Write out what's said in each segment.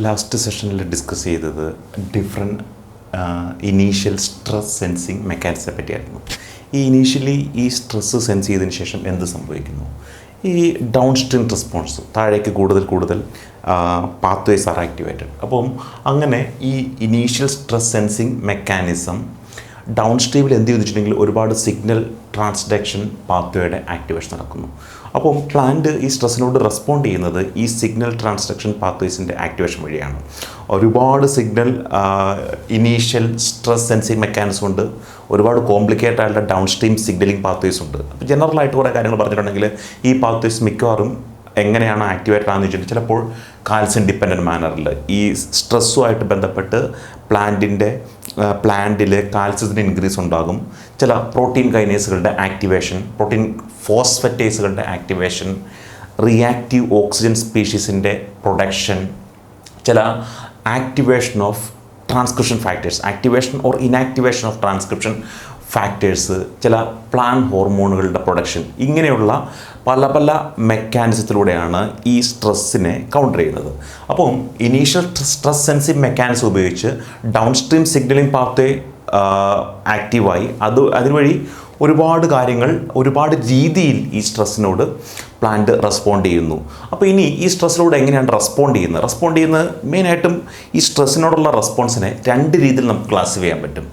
Last സെഷനിൽ discuss ചെയ്തത് different initial stress sensing മെക്കാനിസത്തെ പറ്റിയായിരുന്നു. ഈ ഇനീഷ്യലി ഈ സ്ട്രെസ്സ് സെൻസ് ചെയ്തതിന് ശേഷം എന്ത് സംഭവിക്കുന്നു? ഈ ഡൗൺ സ്ട്രീം റെസ്പോൺസ് താഴേക്ക് കൂടുതൽ പാത്വേസ് ആർ ആക്ടിവേറ്റഡ്. അപ്പം അങ്ങനെ ഈ initial stress sensing mechanism down സ്ട്രീമിൽ എന്ത് ചെയ്തിട്ടുണ്ടെങ്കിൽ ഒരുപാട് സിഗ്നൽ ട്രാൻസ്ഡക്ഷൻ പാത്വേയുടെ ആക്ടിവേഷൻ നടക്കുന്നു. അപ്പം പ്ലാന്റ് ഈ സ്ട്രെസ്സിനോട് റെസ്പോണ്ട് ചെയ്യുന്നത് ഈ സിഗ്നൽ ട്രാൻസ്ഡക്ഷൻ പാത്വേസിൻ്റെ ആക്ടിവേഷൻ വഴിയാണ്. ഒരുപാട് signal initial stress sensing mechanism ഉണ്ട്, ഒരുപാട് കോംപ്ലിക്കേറ്റഡ് ആയിട്ടുള്ള ഡൗൺ സ്ട്രീം സിഗ്നലിംഗ് പാത്വേസ് ഉണ്ട്. അപ്പോൾ ജനറലായിട്ട് കുറേ കാര്യങ്ങൾ പറഞ്ഞിട്ടുണ്ടെങ്കിൽ ഈ പാത്വേസ് മിക്കവാറും എങ്ങനെയാണ് ആക്ടിവേറ്റഡ് ആണെന്ന് വെച്ചിട്ട് ചിലപ്പോൾ കാൽസ്യം ഡിപ്പെൻഡൻറ്റ് മാനറിൽ ഈ സ്ട്രെസ്സുമായിട്ട് ബന്ധപ്പെട്ട് പ്ലാന്റിൽ കാൽസ്യത്തിൻ്റെ ഇൻക്രീസ് ഉണ്ടാകും. ചില പ്രോട്ടീൻ കൈനേസുകളുടെ ആക്ടിവേഷൻ, പ്രോട്ടീൻ ഫോസ്ഫറ്റേസുകളുടെ ആക്ടിവേഷൻ, റിയാക്റ്റീവ് ഓക്സിജൻ സ്പീഷീസിൻ്റെ പ്രൊഡക്ഷൻ, ചില activation of transcription factors, activation or inactivation of transcription factors, ചില പ്ലാന്റ് ഹോർമോണുകളുടെ പ്രൊഡക്ഷൻ, ഇങ്ങനെയുള്ള പല മെക്കാനിസത്തിലൂടെയാണ് ഈ സ്ട്രെസ്സിനെ കൗണ്ടർ ചെയ്യുന്നത്. അപ്പം ഇനീഷ്യൽ സ്ട്രെസ് സെൻസിങ് മെക്കാനിസം ഉപയോഗിച്ച് ഡൗൺ സ്ട്രീം സിഗ്നലിംഗ് പാത്വേ ആക്റ്റീവായി അതുവഴി ഒരുപാട് കാര്യങ്ങൾ ഒരുപാട് രീതിയിൽ ഈ സ്ട്രെസ്സിനോട് പ്ലാന്റ് റെസ്പോണ്ട് ചെയ്യുന്നു. അപ്പോൾ ഇനി ഈ സ്ട്രെസ്സിലൂടെ എങ്ങനെയാണ് റെസ്പോണ്ട് ചെയ്യുന്നത് മെയിനായിട്ടും ഈ സ്ട്രെസ്സിനോടുള്ള റെസ്പോൺസിനെ രണ്ട് രീതിയിൽ നമുക്ക് ക്ലാസിഫൈ ചെയ്യാൻ പറ്റും.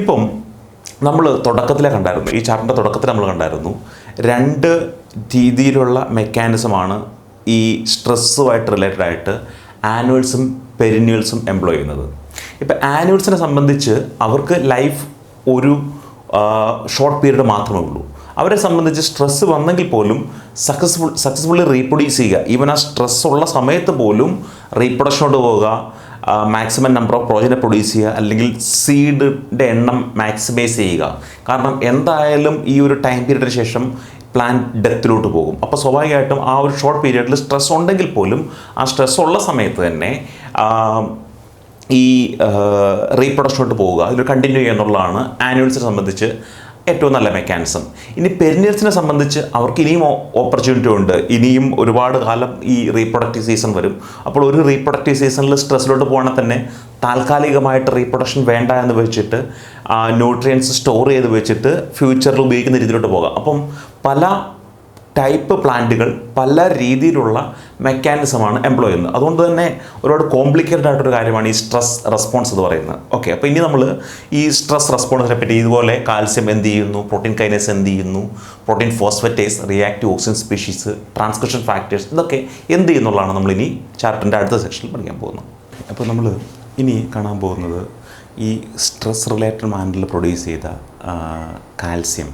ഇപ്പം നമ്മൾ കണ്ടായിരുന്നു, ഈ ചാപ്റ്ററിൻ്റെ തുടക്കത്തിൽ നമ്മൾ കണ്ടായിരുന്നു, രണ്ട് രീതിയിലുള്ള മെക്കാനിസമാണ് ഈ സ്ട്രെസ്സുമായിട്ട് റിലേറ്റഡ് ആയിട്ട് ആനുവൽസും പെരിന്യൂൽസും എംപ്ലോയ് ചെയ്യുന്നത്. ഇപ്പം ആനുവൽസിനെ സംബന്ധിച്ച് അവർക്ക് ലൈഫ് ഒരു ഷോർട്ട് പീരീഡ് മാത്രമേ ഉള്ളൂ. അവരെ സംബന്ധിച്ച് സ്ട്രെസ്സ് വന്നെങ്കിൽ പോലും സക്സസ്ഫുള്ളി റീപ്രൊഡ്യൂസ് ചെയ്യുക, ഈവൻ ആ സ്ട്രെസ് ഉള്ള സമയത്ത് പോലും റീപ്രൊഡക്ഷനോട് പോവുക, മാക്സിമം നമ്പർ ഓഫ് പ്രോജനെ പ്രൊഡ്യൂസ് ചെയ്യുക, അല്ലെങ്കിൽ സീഡിൻ്റെ എണ്ണം മാക്സിമൈസ് ചെയ്യുക. കാരണം എന്തായാലും ഈ ഒരു ടൈം പീരീഡിന് ശേഷം പ്ലാന്റ് ഡെത്തിലോട്ട് പോകും. അപ്പോൾ സ്വാഭാവികമായിട്ടും ആ ഒരു ഷോർട്ട് പീരീഡിൽ സ്ട്രെസ് ഉണ്ടെങ്കിൽ പോലും ആ സ്ട്രെസ് ഉള്ള സമയത്ത് തന്നെ ഈ റീപ്രൊഡക്ഷനോട്ട് പോവുക, അതിൽ കണ്ടിന്യൂ ചെയ്യുക എന്നുള്ളതാണ് ആനുവൽസിനെ സംബന്ധിച്ച് ഏറ്റവും നല്ല മെക്കാനിസം. ഇനി പെരിന്യൂൽസിനെ സംബന്ധിച്ച് അവർക്ക് ഇനിയും ഓപ്പർച്യൂണിറ്റി ഉണ്ട്, ഇനിയും ഒരുപാട് കാലം ഈ റീപ്രൊഡക്റ്റീവ് സീസൺ വരും. അപ്പോൾ ഒരു റീപ്രൊഡക്റ്റീവ് സീസണിൽ സ്ട്രെസ്സിലോട്ട് പോകണമെങ്കിൽ തന്നെ താൽക്കാലികമായിട്ട് റീപ്രൊഡക്ഷൻ വേണ്ട എന്ന് വെച്ചിട്ട് ന്യൂട്രിയൻസ് സ്റ്റോർ ചെയ്ത് വെച്ചിട്ട് ഫ്യൂച്ചറിൽ ഉപയോഗിക്കുന്ന രീതിയിലോട്ട് പോകാം. അപ്പം പല ടൈപ്പ് പ്ലാന്റുകൾ പല രീതിയിലുള്ള മെക്കാനിസമാണ് എംപ്ലോയ് ചെയ്യുന്നത്. അതുകൊണ്ട് തന്നെ ഒരുപാട് കോംപ്ലിക്കേറ്റഡ് ആയിട്ടൊരു കാര്യമാണ് ഈ സ്ട്രെസ് റെസ്പോൺസ് എന്ന് പറയുന്നത്. ഓക്കെ, അപ്പോൾ ഇനി നമ്മൾ ഈ സ്ട്രെസ് റെസ്പോൺസിനെ പറ്റി ഇതുപോലെ കാൽസ്യം എന്ത് ചെയ്യുന്നു, പ്രോട്ടീൻ കൈനേസ് എന്ത് ചെയ്യുന്നു, protein ഫോസ്ഫറ്റേസ്, reactive oxygen species, transcription factors, ഇതൊക്കെ എന്ത് ചെയ്യുന്നുള്ളതാണ് നമ്മളിനി ചാപ്റ്ററിൻ്റെ അടുത്ത സെക്ഷനിൽ പഠിക്കാൻ പോകുന്നത്. അപ്പോൾ നമ്മൾ ഇനി കാണാൻ പോകുന്നത് ഈ സ്ട്രെസ് റിലേറ്റഡ് മാനറിൽ പ്രൊഡ്യൂസ് ചെയ്ത കാൽസ്യം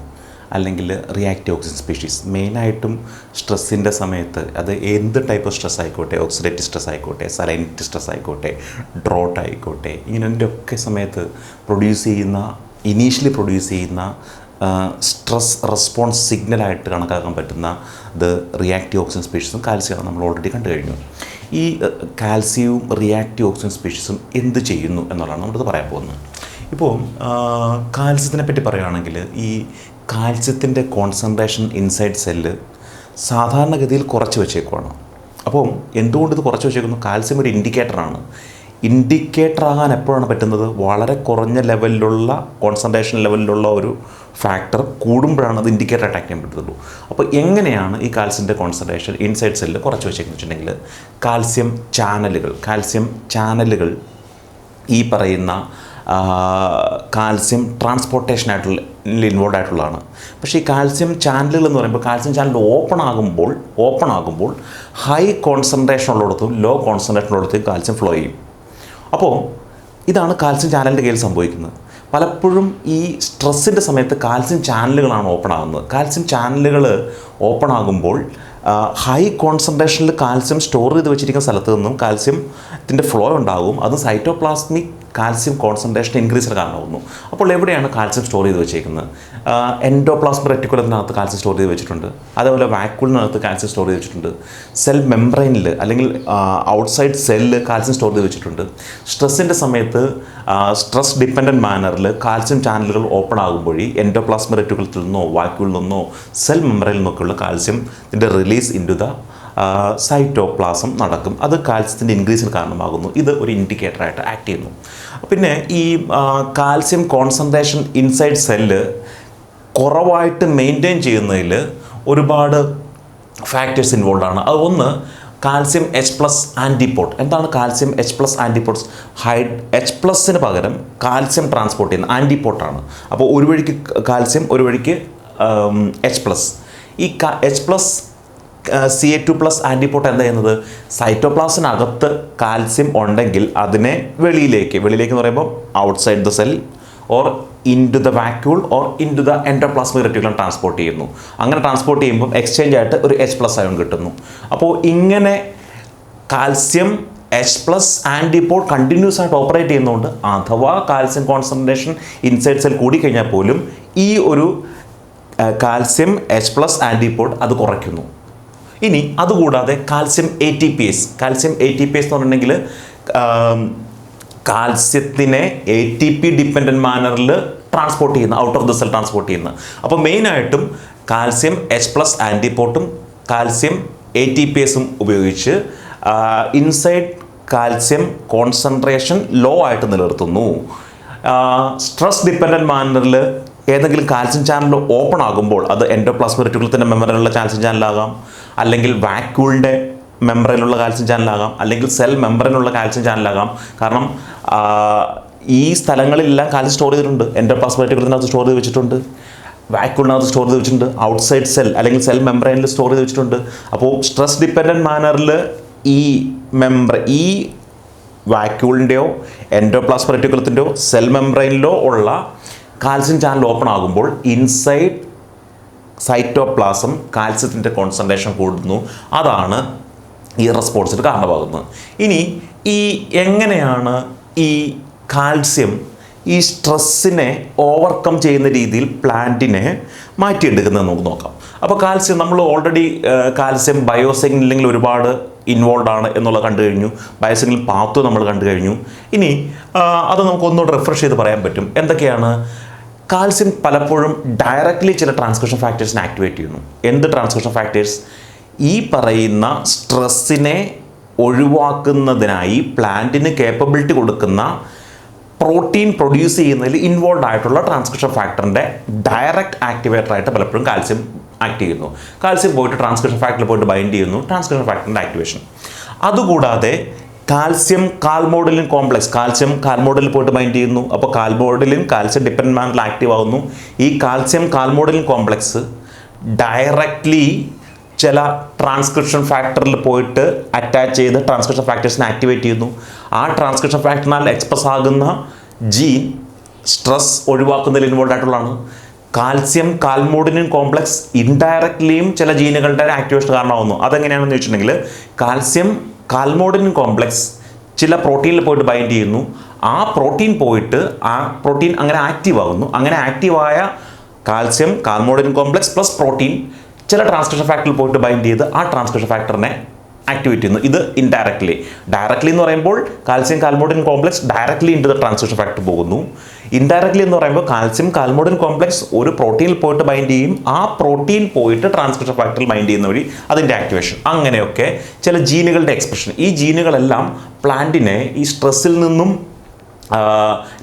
അല്ലെങ്കിൽ റിയാക്റ്റീവ് ഓക്സിജൻ സ്പീഷീസ്, മെയിനായിട്ടും സ്ട്രെസ്സിൻ്റെ സമയത്ത് അത് എന്ത് ടൈപ്പ് ഓഫ് സ്ട്രെസ് ആയിക്കോട്ടെ, ഓക്സിഡേറ്റീവ് സ്ട്രെസ് ആയിക്കോട്ടെ, സലൈനിറ്റി സ്ട്രെസ് ആയിക്കോട്ടെ, ഡ്രോട്ട് ആയിക്കോട്ടെ, ഇങ്ങനെയൊക്കെ ഒക്കെ സമയത്ത് ഇനീഷ്യലി പ്രൊഡ്യൂസ് ചെയ്യുന്ന സ്ട്രെസ് റെസ്പോൺസ് സിഗ്നലായിട്ട് കണക്കാക്കാൻ പറ്റുന്ന റിയാക്റ്റീവ് ഓക്സിജൻ സ്പീഷീസും കാൽസ്യമാണ് നമ്മൾ ഓൾറെഡി കണ്ടു കഴിഞ്ഞു. ഈ കാൽസ്യവും റിയാക്റ്റീവ് ഓക്സിജൻ സ്പീഷീസും എന്ത് ചെയ്യുന്നു എന്നുള്ളതാണ് നമ്മളിത് പറയാൻ പോകുന്നത്. ഇപ്പോൾ കാൽസ്യത്തിനെ പറ്റി പറയുകയാണെങ്കിൽ ഈ കാൽസ്യത്തിൻ്റെ കോൺസെൻട്രേഷൻ ഇൻസൈഡ് സെല്ല് സാധാരണഗതിയിൽ കുറച്ച് വെച്ചേക്കുവാണ്. അപ്പം എന്തുകൊണ്ട് ഇത് കുറച്ച് വെച്ചേക്കുന്നു? കാൽസ്യം ഒരു ഇൻഡിക്കേറ്ററാണ്. ഇൻഡിക്കേറ്ററാകാൻ എപ്പോഴാണ് പറ്റുന്നത്? വളരെ കുറഞ്ഞ ലെവലിലുള്ള കോൺസെൻട്രേഷൻ ലെവലിലുള്ള ഒരു ഫാക്ടർ കൂടുമ്പോഴാണ് അത് ഇൻഡിക്കേറ്റർ ആക്ട് ചെയ്യാൻ പറ്റുള്ളൂ. അപ്പോൾ എങ്ങനെയാണ് ഈ കാൽസ്യത്തിൻ്റെ കോൺസെൻട്രേഷൻ ഇൻസൈഡ് സെല്ല് കുറച്ച് വെച്ചേക്കെന്ന് വെച്ചിട്ടുണ്ടെങ്കിൽ കാൽസ്യം ചാനലുകൾ ഈ പറയുന്ന കാൽസ്യം ട്രാൻസ്പോർട്ടേഷനായിട്ടുള്ള ഇൻവോൾവ് ആയിട്ടുള്ളതാണ്. പക്ഷേ ഈ കാൽസ്യം ചാനലുകൾ എന്ന് പറയുമ്പോൾ കാൽസ്യം ചാനൽ ഓപ്പൺ ആകുമ്പോൾ ഹൈ കോൺസെൻട്രേഷൻ ഉള്ളിടത്തും ലോ കോൺസെൻട്രേഷൻ ഉള്ളിടത്തും കാൽസ്യം ഫ്ലോ ചെയ്യും. അപ്പോൾ ഇതാണ് കാൽസ്യം ചാനലിൻ്റെ കേസിൽ സംഭവിക്കുന്നത്. പലപ്പോഴും ഈ സ്ട്രെസ്സിൻ്റെ സമയത്ത് കാൽസ്യം ചാനലുകളാണ് ഓപ്പൺ ആകുന്നത്. കാൽസ്യം ചാനലുകൾ ഓപ്പൺ ആകുമ്പോൾ ഹൈ കോൺസെൻട്രേഷനിൽ കാൽസ്യം സ്റ്റോർ ചെയ്ത് വെച്ചിരിക്കുന്ന സ്ഥലത്ത് നിന്നും കാൽസ്യത്തിൻ്റെ ഫ്ലോ ഉണ്ടാകും. അത് സൈറ്റോപ്ലാസ്മിക് കാൽസ്യം കോൺസെൻട്രേഷൻ ഇൻക്രീസിന് കാരണമാകുന്നു. അപ്പോൾ എവിടെയാണ് കാൽസ്യം സ്റ്റോർ ചെയ്ത് വെച്ചേക്കുന്നത്? എൻഡോപ്ലാസ്മിക് റെറ്റിക്കുലത്തിനകത്ത് കാൽസ്യം സ്റ്റോർ ചെയ്ത് വെച്ചിട്ടുണ്ട്, അതേപോലെ വാക്യൂളിനകത്ത് കാൽസ്യം സ്റ്റോർ ചെയ്ത് വെച്ചിട്ടുണ്ട്, സെൽ മെംബ്രെയിനിൽ അല്ലെങ്കിൽ ഔട്ട്സൈഡ് സെല്ല് കാൽസ്യം സ്റ്റോർ ചെയ്ത് വെച്ചിട്ടുണ്ട്. സ്ട്രെസ്സിൻ്റെ സമയത്ത് സ്ട്രെസ് ഡിപ്പെൻഡൻറ്റ് മാനറിൽ കാൽസ്യം ചാനലുകൾ ഓപ്പൺ ആകുമ്പോൾ എൻഡോപ്ലാസ്മിക് റെറ്റിക്കുലത്തിൽ നിന്നോ വാക്യൂളിൽ നിന്നോ സെൽ മെംബ്രെയിനിൽ നിന്നൊക്കെയുള്ള കാൽസ്യത്തിൻ്റെ release into the cytoplasm നടക്കും. അത് കാൽസ്യത്തിൻ്റെ ഇൻക്രീസിന് കാരണമാകുന്നു. ഇത് ഒരു ഇൻഡിക്കേറ്ററായിട്ട് ആക്ട് ചെയ്യുന്നു. പിന്നെ ഈ കാൽസ്യം കോൺസെൻട്രേഷൻ ഇൻസൈഡ് സെല്ല് കുറവായിട്ട് മെയിൻറ്റെയിൻ ചെയ്യുന്നതിൽ ഒരുപാട് ഫാക്ടേഴ്സ് ഇൻവോൾവ് ആണ്. അത് ഒന്ന് കാൽസ്യം H+ ആൻറ്റിപോട്ട്. എന്താണ് കാൽസ്യം H+ ആൻറ്റിപോട്ട്സ്? H+ന് പകരം കാൽസ്യം ട്രാൻസ്പോർട്ട് ചെയ്യുന്ന ആൻറ്റിപോട്ടാണ്. അപ്പോൾ ഒരു വഴിക്ക് കാൽസ്യം, ഒരു വഴിക്ക് H+. ഈ H+ Ca2+ ആൻറ്റിപോട്ട് എന്താ ചെയ്യുന്നത്? സൈറ്റോപ്ലാസിനകത്ത് കാൽസ്യം ഉണ്ടെങ്കിൽ അതിനെ വെളിയിലേക്ക് എന്ന് പറയുമ്പോൾ outside the cell or into the vacuole or into the endoplasmic reticulum transport ചെയ്യുന്നു. അങ്ങനെ ട്രാൻസ്പോർട്ട് ചെയ്യുമ്പോൾ എക്സ്ചേഞ്ച് ആയിട്ട് ഒരു H+ അയോൺ കിട്ടുന്നു. അപ്പോൾ ഇങ്ങനെ കാൽസ്യം H+ ആൻറ്റിപോട്ട് കണ്ടിന്യൂസ് ആയിട്ട് ഓപ്പറേറ്റ് ചെയ്യുന്നതുകൊണ്ട് അഥവാ കാൽസ്യം കോൺസെൻട്രേഷൻ ഇൻസൈഡ് സെൽ കൂടിക്കഴിഞ്ഞാൽ പോലും ഈ ഒരു കാൽസ്യം H+ ആൻറ്റിപോട്ട് അത് കുറയ്ക്കുന്നു. ഇനി അതുകൂടാതെ കാൽസ്യം ATPase എന്ന് പറഞ്ഞിട്ടുണ്ടെങ്കിൽ കാൽസ്യത്തിനെ ATP ഡിപ്പെൻഡൻറ്റ് മാനറിൽ ട്രാൻസ്പോർട്ട് ചെയ്യുന്ന, out of the cell transport ചെയ്യുന്ന. അപ്പോൾ മെയിനായിട്ടും കാൽസ്യം H+ ആൻറ്റിപോട്ടും കാൽസ്യം ATPaseഉം ഉപയോഗിച്ച് ഇൻസൈഡ് കാൽസ്യം കോൺസെൻട്രേഷൻ ലോ ആയിട്ട് നിലനിർത്തുന്നു. സ്ട്രെസ് ഡിപ്പെൻഡൻറ്റ് മാനറിൽ ഏതെങ്കിലും കാൽസ്യം ചാനൽ ഓപ്പൺ ആകുമ്പോൾ അത് എൻഡോപ്ലാസ്മിക് റെറ്റിക്കുലത്തിൻ്റെ മെമ്പറിലുള്ള കാൽസ്യം ചാനലാകാം, അല്ലെങ്കിൽ വാക്യൂളിൻ്റെ മെമ്പറിലുള്ള കാൽസ്യം ചാനലാകാം, അല്ലെങ്കിൽ സെൽ മെമ്പറിനുള്ള കാൽസ്യം ചാനലാകാം. കാരണം ഈ സ്ഥലങ്ങളിലെല്ലാം കാൽസ്യം സ്റ്റോർ ചെയ്തിട്ടുണ്ട്. എൻഡോപ്ലാസ്മിക് റെറ്റിക്കുലത്തിനകത്ത് സ്റ്റോർ ചെയ്ത് വെച്ചിട്ടുണ്ട്, വാക്യൂളിനകത്ത് സ്റ്റോർ ചെയ്ത് വെച്ചിട്ടുണ്ട്, ഔട്ട്സൈഡ് സെൽ അല്ലെങ്കിൽ സെൽ മെമ്പറൈനിൽ സ്റ്റോർ ചെയ്ത് വെച്ചിട്ടുണ്ട്. അപ്പോൾ സ്ട്രെസ് ഡിപ്പെൻഡൻറ്റ് മാനറിൽ ഈ വാക്യൂളിൻ്റെയോ എൻഡോപ്ലാസ്മിക് റെറ്റിക്കുലത്തിൻ്റെയോ സെൽ മെമ്പറൈനിലോ ഉള്ള കാൽസ്യം ചാനൽ ഓപ്പൺ ആകുമ്പോൾ ഇൻസൈഡ് സൈറ്റോപ്ലാസം കാൽസ്യത്തിൻ്റെ കോൺസെൻട്രേഷൻ കൂടുന്നു. അതാണ് ഈ റെസ്പോൺസിന് കാരണമാകുന്നത്. ഇനി എങ്ങനെയാണ് ഈ കാൽസ്യം ഈ സ്ട്രെസ്സിനെ ഓവർകം ചെയ്യുന്ന രീതിയിൽ പ്ലാന്റിനെ മാറ്റിയെടുക്കുന്നത് നമുക്ക് നോക്കാം. അപ്പോൾ കാൽസ്യം നമ്മൾ ഓൾറെഡി കാൽസ്യം ബയോസിഗ്നലിംഗിൽ ഒരുപാട് ഇൻവോൾവ് ആണ് എന്നുള്ളത് കണ്ടു കഴിഞ്ഞു. ബയോസിഗ്നൽ പാത്ത് നമ്മൾ കണ്ടു കഴിഞ്ഞു. ഇനി അത് നമുക്ക് ഒന്നുകൂടെ റിഫ്രഷ് ചെയ്ത് പറയാൻ പറ്റും. എന്തൊക്കെയാണ്? കാൽസ്യം പലപ്പോഴും ഡയറക്റ്റ്ലി ചില ട്രാൻസ്ക്രിപ്ഷൻ ഫാക്ടേഴ്സിനെ ആക്ടിവേറ്റ് ചെയ്യുന്നു. എന്ത് ട്രാൻസ്ക്രിപ്ഷൻ ഫാക്ടേഴ്സ്? ഈ പറയുന്ന സ്ട്രെസ്സിനെ ഒഴിവാക്കുന്നതിനായി പ്ലാന്റിന് കേപ്പബിലിറ്റി കൊടുക്കുന്ന പ്രോട്ടീൻ പ്രൊഡ്യൂസ് ചെയ്യുന്നതിൽ ഇൻവോൾവ് ആയിട്ടുള്ള ട്രാൻസ്ക്രിപ്ഷൻ ഫാക്ടറിൻ്റെ ഡയറക്റ്റ് ആക്ടിവേറ്ററായിട്ട് പലപ്പോഴും കാൽസ്യം ആക്ട് ചെയ്യുന്നു. കാൽസ്യം പോയിട്ട് ട്രാൻസ്ക്രിപ്ഷൻ ഫാക്ടറിൽ പോയിട്ട് ബൈൻഡ് ചെയ്യുന്നു, ട്രാൻസ്ക്രിപ്ഷൻ ഫാക്ടറിൻ്റെ ആക്ടിവേഷൻ. അതുകൂടാതെ കാൽസ്യം കാൽമോഡലിൻ കോംപ്ലക്സ് പോയിട്ട് ബൈൻഡ് ചെയ്യുന്നു. അപ്പോൾ കാൽമോഡലിൻ കാൽസ്യം ഡിപ്പെൻഡൻറ്റ് മാനറിൽ ആക്റ്റീവ് ആകുന്നു. ഈ കാൽസ്യം കാൽമോഡലിൻ കോംപ്ലക്സ് ഡയറക്റ്റ്ലി ചില ട്രാൻസ്ക്രിപ്ഷൻ ഫാക്ടറിൽ പോയിട്ട് അറ്റാച്ച് ചെയ്ത് ട്രാൻസ്ക്രിപ്ഷൻ ഫാക്ടേഴ്സിനെ ആക്ടിവേറ്റ് ചെയ്യുന്നു. ആ ട്രാൻസ്ക്രിപ്ഷൻ ഫാക്ടറിനാൽ എക്സ്പ്രസ് ആകുന്ന ജീൻ സ്ട്രെസ് ഒഴിവാക്കുന്നതിൽ ഇൻവോൾവ് ആയിട്ടുള്ളതാണ്. കാൽസ്യം കാൽമോഡിനിൻ കോംപ്ലക്സ് ഇൻഡയറക്റ്റ്ലിയും ചില ജീനുകളുടെ ആക്ടിവേഷൻ കാരണമാകുന്നു. അതെങ്ങനെയാണെന്ന് ചോദിച്ചിട്ടുണ്ടെങ്കിൽ കാൽസ്യം കാൽമോഡിനിൻ കോംപ്ലക്സ് ചില പ്രോട്ടീനിൽ പോയിട്ട് ബൈൻഡ് ചെയ്യുന്നു. ആ പ്രോട്ടീൻ അങ്ങനെ ആക്റ്റീവ് ആകുന്നു. അങ്ങനെ ആക്റ്റീവായ calcium calmodulin complex plus protein ചില ട്രാൻസ്ക്രിപ്ഷൻ ഫാക്ടറിൽ പോയിട്ട് ബൈൻഡ് ചെയ്ത് ആ ട്രാൻസ്ക്രിപ്ഷൻ ഫാക്ടറിനെ ആക്ടിവേറ്റ് ചെയ്യുന്നു. ഇത് ഇൻഡയറക്ട്ലി. ഡയറക്ട്ലി എന്ന് പറയുമ്പോൾ calcium calmodulin complex directly into the transcription factor പോകുന്നു. ഇൻഡയറക്ട്ലി എന്ന് പറയുമ്പോൾ കാൽസ്യം കാൽമോഡിൻ കോംപ്ലക്സ് ഒരു പ്രോട്ടീനിൽ പോയിട്ട് ബൈൻഡ് ചെയ്യും. ആ പ്രോട്ടീൻ പോയിട്ട് ട്രാൻസ്ക്രിപ്ഷൻ ഫാക്ടറിൽ ബൈൻഡ് ചെയ്യുന്ന വഴി അതിൻ്റെ ആക്ടിവേഷൻ. അങ്ങനെയൊക്കെ ചില ജീനുകളുടെ എക്സ്പ്രഷൻ. ഈ ജീനുകളെല്ലാം പ്ലാന്റിനെ ഈ സ്ട്രെസ്സിൽ നിന്നും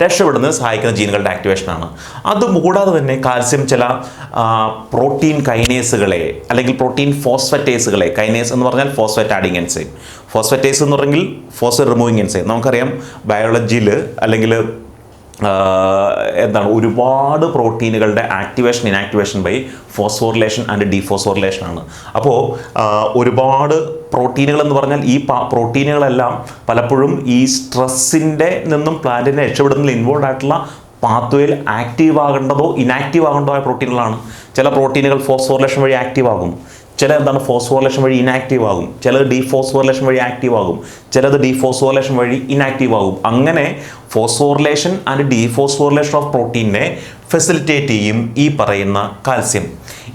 രക്ഷപ്പെടുന്നതിന് സഹായിക്കുന്ന ജീനുകളുടെ ആക്ടിവേഷനാണ്. അതുകൂടാതെ തന്നെ കാൽസ്യം ചില പ്രോട്ടീൻ കൈനേസുകളെ അല്ലെങ്കിൽ പ്രോട്ടീൻ ഫോസ്ഫറ്റേസുകളെ, കൈനേസ് എന്ന് പറഞ്ഞാൽ ഫോസ്ഫേറ്റ് ആഡിങ് എൻസൈം, ഫോസ്ഫറ്റേസ് എന്ന് പറഞ്ഞെങ്കിൽ ഫോസ്ഫേറ്റ് റിമൂവിങ് എൻസൈം. നമുക്കറിയാം ബയോളജിയിൽ അല്ലെങ്കിൽ ഒരുപാട് പ്രോട്ടീനുകളുടെ activation inactivation by phosphorylation and dephosphorylation ആണ്. അപ്പോൾ ഒരുപാട് പ്രോട്ടീനുകൾ എന്ന് പറഞ്ഞാൽ ഈ പ്രോട്ടീനുകളെല്ലാം പലപ്പോഴും ഈ സ്ട്രെസ്സിൻ്റെ നിന്നും പ്ലാന്റിനെ രക്ഷപ്പെടുന്നതിൽ ഇൻവോൾവ് ആയിട്ടുള്ള പാത്വേയിൽ ആക്റ്റീവ് ആകേണ്ടതോ ഇനാക്റ്റീവ് ആകേണ്ടതോ ആയ പ്രോട്ടീനുകളാണ്. ചില പ്രോട്ടീനുകൾ ഫോസ്ഫോറിലേഷൻ വഴി ആക്റ്റീവ് ആകും, ചില ഫോസ്ഫോറിലേഷൻ വഴി ഇനാക്റ്റീവ് ആകും, ചിലത് ഡീഫോസ്ഫോറിലേഷൻ വഴി ആക്റ്റീവ് ആകും, ചിലത് ഡീഫോസ്ഫോറിലേഷൻ വഴി ഇനാക്റ്റീവ് ആകും. അങ്ങനെ ഫോസ്ഫോറിലേഷൻ ആൻഡ് ഡീഫോസ്ഫോറിലേഷൻ ഓഫ് പ്രോട്ടീനെ ഫെസിലിറ്റേറ്റ് ചെയ്യും ഈ പറയുന്ന കാൽസ്യം.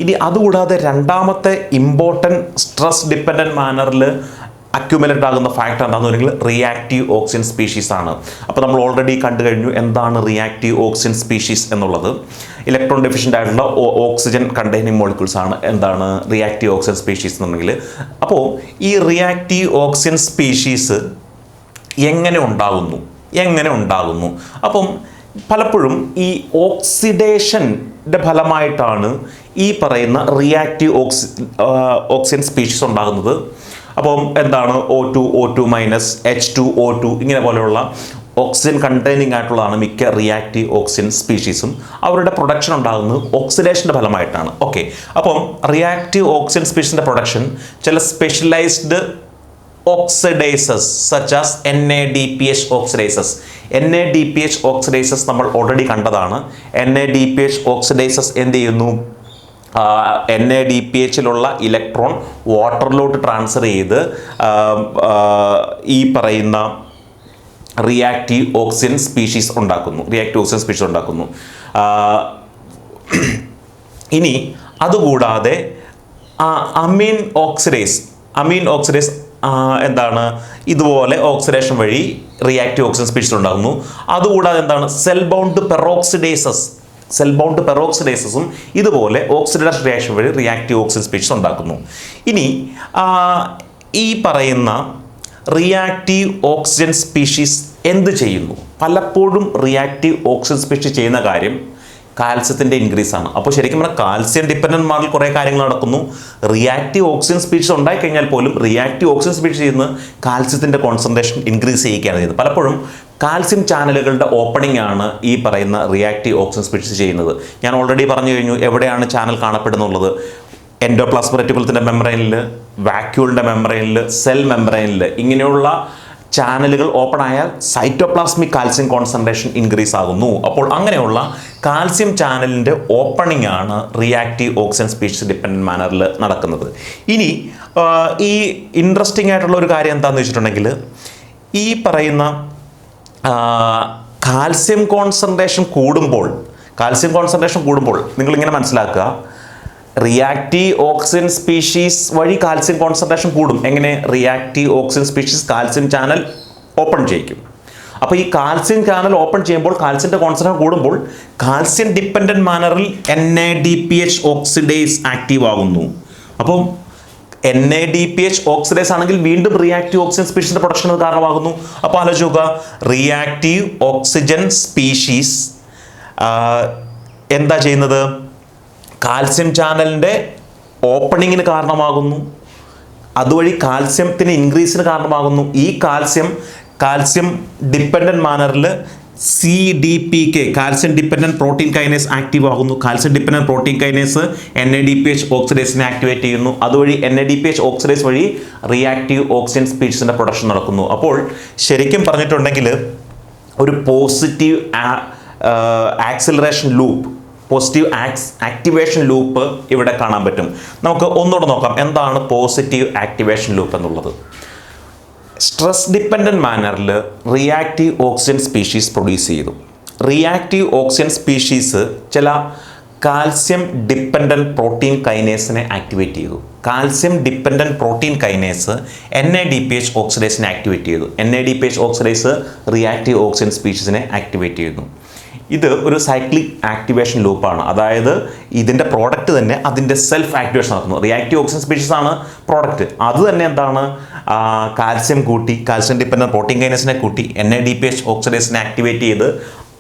ഇനി അതുകൂടാതെ രണ്ടാമത്തെ ഇമ്പോർട്ടൻറ്റ് സ്ട്രെസ് ഡിപ്പെൻഡൻറ്റ് മാനറിൽ അക്യുമുലേറ്റ് ആകുന്ന ഫാക്ടർ എന്താണെന്ന് പറഞ്ഞെങ്കിൽ റിയാക്റ്റീവ് ഓക്സിജൻ സ്പീഷീസ് ആണ്. അപ്പോൾ നമ്മൾ ഓൾറെഡി കണ്ടു കഴിഞ്ഞു എന്താണ് റിയാക്റ്റീവ് ഓക്സിജൻ സ്പീഷീസ് എന്നുള്ളത്. ഇലക്ട്രോൺ ഡെഫിഷ്യൻ്റ് ആയിട്ടുള്ള ഓക്സിജൻ കണ്ടെയ്നിങ് മോളിക്യൂൾസ് ആണ് എന്താണ് റിയാക്റ്റീവ് ഓക്സിജൻ സ്പീഷീസ് എന്നുണ്ടെങ്കിൽ. അപ്പോൾ ഈ റിയാക്റ്റീവ് ഓക്സിജൻ സ്പീഷീസ് എങ്ങനെ ഉണ്ടാകുന്നു? അപ്പം പലപ്പോഴും ഈ ഓക്സിഡേഷൻ്റെ ഫലമായിട്ടാണ് ഈ പറയുന്ന റിയാക്റ്റീവ് ഓക്സിജൻ സ്പീഷീസ് ഉണ്ടാകുന്നത്. അപ്പം എന്താണ് O2 മൈനസ് H2O2 ഇങ്ങനെ പോലെയുള്ള ഓക്സിജൻ കണ്ടെയ്നിങ് ആയിട്ടുള്ളതാണ് മിക്ക റിയാക്റ്റീവ് ഓക്സിജൻ സ്പീഷീസും. അവരുടെ പ്രൊഡക്ഷൻ ഉണ്ടാകുന്നത് ഓക്സിഡേഷൻ്റെ ഫലമായിട്ടാണ്. ഓക്കെ, അപ്പം റിയാക്റ്റീവ് ഓക്സിജൻ സ്പീഷീസിൻ്റെ പ്രൊഡക്ഷൻ ചില specialised oxidises such as NADPH oxidises. NADPH oxidises നമ്മൾ ഓൾറെഡി കണ്ടതാണ്. NADPH ഓക്സിഡൈസസ് എന്ത് ചെയ്യുന്നു? NADPHലുള്ള ഇലക്ട്രോൺ വാട്ടറിലോട്ട് ട്രാൻസ്ഫർ ചെയ്ത് ഈ പറയുന്ന റിയാക്റ്റീവ് ഓക്സിജൻ സ്പീഷീസ് ഉണ്ടാക്കുന്നു. ഇനി അതുകൂടാതെ അമീൻ ഓക്സിഡേസ് എന്താണ് ഇതുപോലെ ഓക്സിഡേഷൻ വഴി റിയാക്റ്റീവ് ഓക്സിജൻ സ്പീഷീസ് ഉണ്ടാകുന്നു. അതുകൂടാതെ എന്താണ് സെൽ ബൗണ്ട് പെറോക്സിഡേസസും ഇതുപോലെ ഓക്സിഡേഷൻ റിയാക്ഷൻ വഴി റിയാക്റ്റീവ് ഓക്സിജൻ സ്പീഷീസ് ഉണ്ടാക്കുന്നു. ഇനി ഈ പറയുന്ന റിയാക്റ്റീവ് ഓക്സിജൻ സ്പീഷീസ് എന്ത് ചെയ്യുന്നു? പലപ്പോഴും റിയാക്റ്റീവ് ഓക്സിജൻ സ്പീഷീസ് ചെയ്യുന്ന കാര്യം കാൽസ്യത്തിൻ്റെ ഇൻക്രീസ് ആണ്. അപ്പോൾ ശരിക്കും പറഞ്ഞാൽ കാൽസ്യം ഡിപ്പെൻഡൻറ്റ് മാറിൽ കുറേ കാര്യങ്ങൾ നടക്കുന്നു. റിയാക്റ്റീവ് ഓക്സിജൻ സ്പീഷീസ് ഉണ്ടായിക്കഴിഞ്ഞാൽ പോലും റിയാക്റ്റീവ് ഓക്സിജൻ സ്പീഷീസ് ചെയ്യുന്ന കാൽസ്യത്തിൻ്റെ കോൺസെൻട്രേഷൻ ഇൻക്രീസ് ചെയ്യിക്കുകയാണ് ചെയ്യുന്നത്. പലപ്പോഴും കാൽസ്യം ചാനലുകളുടെ ഓപ്പണിംഗ് ആണ് ഈ പറയുന്ന റിയാക്റ്റീവ് ഓക്സിജൻ സ്പീഷീസ് ചെയ്യുന്നത്. ഞാൻ ഓൾറെഡി പറഞ്ഞു കഴിഞ്ഞു എവിടെയാണ് ചാനൽ കാണപ്പെടുന്നുള്ളത്. എൻഡോപ്ലാസ്മിക് റെറ്റിക്കുലത്തിൻ്റെ മെംബ്രെയിനിൽ, വാക്യൂളിൻ്റെ മെംബ്രെയിനിൽ, സെൽ മെംബ്രെയിനിൽ ഇങ്ങനെയുള്ള ചാനലുകൾ ഓപ്പൺ ആയാൽ സൈറ്റോപ്ലാസ്മിക് കാൽസ്യം കോൺസെൻട്രേഷൻ ഇൻക്രീസ് ആകുന്നു. അപ്പോൾ അങ്ങനെയുള്ള കാൽസ്യം ചാനലിൻ്റെ ഓപ്പണിംഗ് ആണ് റിയാക്റ്റീവ് ഓക്സിജൻ സ്പീഷീസ് ഡിപ്പെൻഡൻറ്റ് മാനറിൽ നടക്കുന്നത്. ഇനി ഈ ഇൻട്രസ്റ്റിംഗ് ആയിട്ടുള്ള ഒരു കാര്യം എന്താണെന്ന് വെച്ചിട്ടുണ്ടെങ്കിൽ ഈ പറയുന്ന കാൽസ്യം കോൺസെൻട്രേഷൻ കൂടുമ്പോൾ നിങ്ങളിങ്ങനെ മനസ്സിലാക്കുക, റിയാക്റ്റീവ് ഓക്സിജൻ സ്പീഷീസ് വഴി കാൽസ്യം കോൺസെൻട്രേഷൻ കൂടും. എങ്ങനെ? Reactive oxygen species calcium channel open ചെയ്യിക്കും. അപ്പോൾ ഈ കാൽസ്യം ചാനൽ ഓപ്പൺ ചെയ്യുമ്പോൾ കാൽസ്യത്തിൻ്റെ കോൺസെൻട്രേഷൻ കൂടുമ്പോൾ കാൽസ്യം ഡിപ്പെൻഡൻറ്റ് മാനറിൽ NADPH ഓക്സിഡേസ് ആക്റ്റീവ് ആകുന്നു. അപ്പം NADPH ഓക്സിഡേസ് ആണെങ്കിൽ വീണ്ടും റിയാക്റ്റീവ് ഓക്സിജൻ സ്പീഷീസിൻ്റെ പ്രൊഡക്ഷന് കാരണമാകുന്നു. അപ്പോൾ ആലോചിക്കുക, റിയാക്റ്റീവ് ഓക്സിജൻ സ്പീഷീസ് എന്താ ചെയ്യുന്നത്? കാൽസ്യം ചാനലിൻ്റെ ഓപ്പണിങ്ങിന് കാരണമാകുന്നു. അതുവഴി കാൽസ്യത്തിന് ഇൻക്രീസിന് കാരണമാകുന്നു. ഈ കാൽസ്യം ഡിപ്പെൻഡൻറ്റ് മാനറിൽ CDPK calcium dependent protein kinase active ആകുന്നു. Calcium dependent protein kinase NADPH ഓക്സിഡേസിനെ ആക്ടിവേറ്റ് ചെയ്യുന്നു. അതുവഴി NADPH ഓക്സിഡേസ് വഴി റിയാക്റ്റീവ് ഓക്സിജൻ സ്പീഷീസിൻ്റെ പ്രൊഡക്ഷൻ നടക്കുന്നു. അപ്പോൾ ശരിക്കും പറഞ്ഞിട്ടുണ്ടെങ്കിൽ ഒരു positive acceleration loop, positive activation loop ഇവിടെ കാണാൻ പറ്റും. നമുക്ക് ഒന്നുകൂടെ നോക്കാം എന്താണ് പോസിറ്റീവ് ആക്ടിവേഷൻ ലൂപ്പ് എന്നുള്ളത്. സ്ട്രെസ് ഡിപ്പെൻഡൻറ്റ് മാനറിൽ റിയാക്റ്റീവ് ഓക്സിജൻ സ്പീഷീസ് പ്രൊഡ്യൂസ് ചെയ്തു. റിയാക്റ്റീവ് ഓക്സിജൻ സ്പീഷീസ് ചില കാൽസ്യം ഡിപ്പെൻഡൻറ്റ് പ്രോട്ടീൻ കൈനേസിനെ ആക്ടിവേറ്റ് ചെയ്തു. Calcium dependent protein kinase NADPH ഓക്സിഡേസിനെ ആക്ടിവേറ്റ് ചെയ്തു. NADPH ഓക്സിഡേസ് റിയാക്റ്റീവ് ഓക്സിജൻ സ്പീഷീസിനെ ആക്ടിവേറ്റ് ചെയ്യുന്നു. ഇത് ഒരു സൈക്ലിക് ആക്ടിവേഷൻ ലൂപ്പാണ്. അതായത് ഇതിൻ്റെ പ്രോഡക്റ്റ് തന്നെ അതിൻ്റെ സെൽഫ് ആക്ടിവേഷൻ നടത്തുന്നു. റിയാക്റ്റീവ് ഓക്സിജൻ സ്പീഷീസ് ആണ് പ്രോഡക്റ്റ്. അത് തന്നെ എന്താണ്? കാൽസ്യം ഡിപ്പെൻഡൻറ്റ് പ്രോട്ടീൻ കൈനസിനെ കൂട്ടി NADPH ഓക്സിഡേസിനെ ആക്ടിവേറ്റ് ചെയ്ത്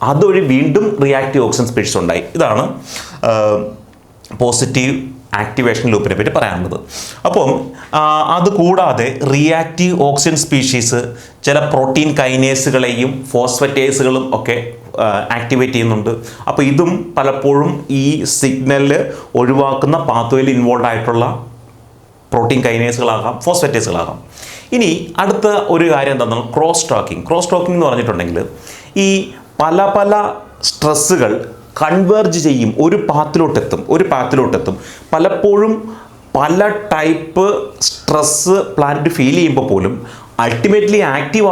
അതുവഴി വീണ്ടും റിയാക്റ്റീവ് ഓക്സിജൻ സ്പീഷീസ് ഉണ്ടായി. ഇതാണ് പോസിറ്റീവ് ആക്ടിവേഷൻ ലൂപ്പിനെ പറ്റി പറയാനുള്ളത്. അപ്പം അതുകൂടാതെ റിയാക്റ്റീവ് ഓക്സിജൻ സ്പീഷീസ് ചില പ്രോട്ടീൻ കൈനേസുകളെയും ഫോസ്ഫറ്റേസുകളും ഒക്കെ ആക്ടിവേറ്റ് ചെയ്യുന്നുണ്ട്. അപ്പോൾ ഇതും പലപ്പോഴും ഈ സിഗ്നൽ ഒഴിവാക്കുന്ന പാത്വേയിൽ ഇൻവോൾവ് ആയിട്ടുള്ള പ്രോട്ടീൻ കൈനേസുകളാകാം, ഫോസ്ഫറ്റേസുകളാകാം. ഇനി അടുത്ത ഒരു കാര്യം എന്താണെന്ന് ക്രോസ് ടോക്കിംഗ് എന്ന് പറഞ്ഞിട്ടുണ്ടെങ്കിൽ ഈ പല സ്ട്രെസ്സുകൾ കൺവേർജ് ചെയ്യും, ഒരു പാത്തിലോട്ടെത്തും. പലപ്പോഴും പല ടൈപ്പ് സ്ട്രെസ്സ് പ്ലാന്റ് ഫീൽ ചെയ്യുമ്പോൾ പോലും ഫൈനലി ആക്റ്റീവ്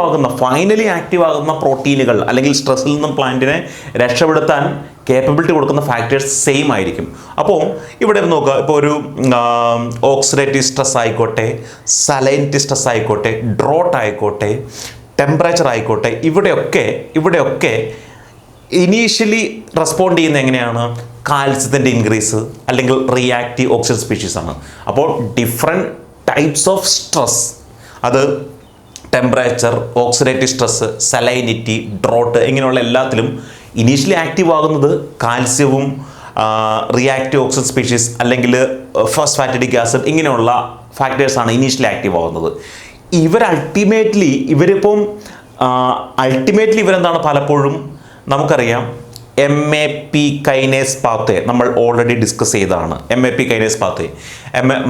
ആകുന്ന പ്രോട്ടീനുകൾ അല്ലെങ്കിൽ സ്ട്രെസ്സിൽ നിന്നും പ്ലാന്റിനെ രക്ഷപ്പെടുത്താൻ കേപ്പബിലിറ്റി കൊടുക്കുന്ന ഫാക്ടേഴ്സ് സെയിം ആയിരിക്കും. അപ്പോൾ ഇവിടെ നോക്കുക, ഇപ്പോൾ ഒരു ഓക്സിഡേറ്റീവ് സ്ട്രെസ് ആയിക്കോട്ടെ, സലൈനിറ്റി സ്ട്രെസ് ആയിക്കോട്ടെ, ഡ്രോട്ട് ആയിക്കോട്ടെ, ടെമ്പറേച്ചർ ആയിക്കോട്ടെ, ഇവിടെയൊക്കെ ഇനീഷ്യലി റെസ്പോണ്ട് ചെയ്യുന്നത് എങ്ങനെയാണ്? കാൽസ്യത്തിൻ്റെ ഇൻക്രീസ് അല്ലെങ്കിൽ റിയാക്റ്റീവ് ഓക്സിജൻ സ്പീഷീസാണ്. അപ്പോൾ ഡിഫറെൻറ്റ് ടൈപ്സ് ഓഫ് സ്ട്രെസ്, അത് temperature, oxidative stress, salinity, drought, ഇങ്ങനെയുള്ള എല്ലാത്തിലും ഇനീഷ്യലി ആക്റ്റീവ് ആകുന്നത് കാൽസ്യവും റിയാക്റ്റീവ് ഓക്സിജൻ സ്പീഷീസ് അല്ലെങ്കിൽ ഫോസ്ഫാറ്റിഡിക് ആസിഡ് ഇങ്ങനെയുള്ള ഫാക്ടേഴ്സാണ് ഇനീഷ്യലി ആക്റ്റീവ് ആകുന്നത്. അൾട്ടിമേറ്റ്ലി ഇവരെന്താണ് പലപ്പോഴും നമുക്കറിയാം MAP കൈനേസ് പാത്വേ നമ്മൾ ഓൾറെഡി ഡിസ്കസ് ചെയ്തതാണ്. MAP kinase pathway,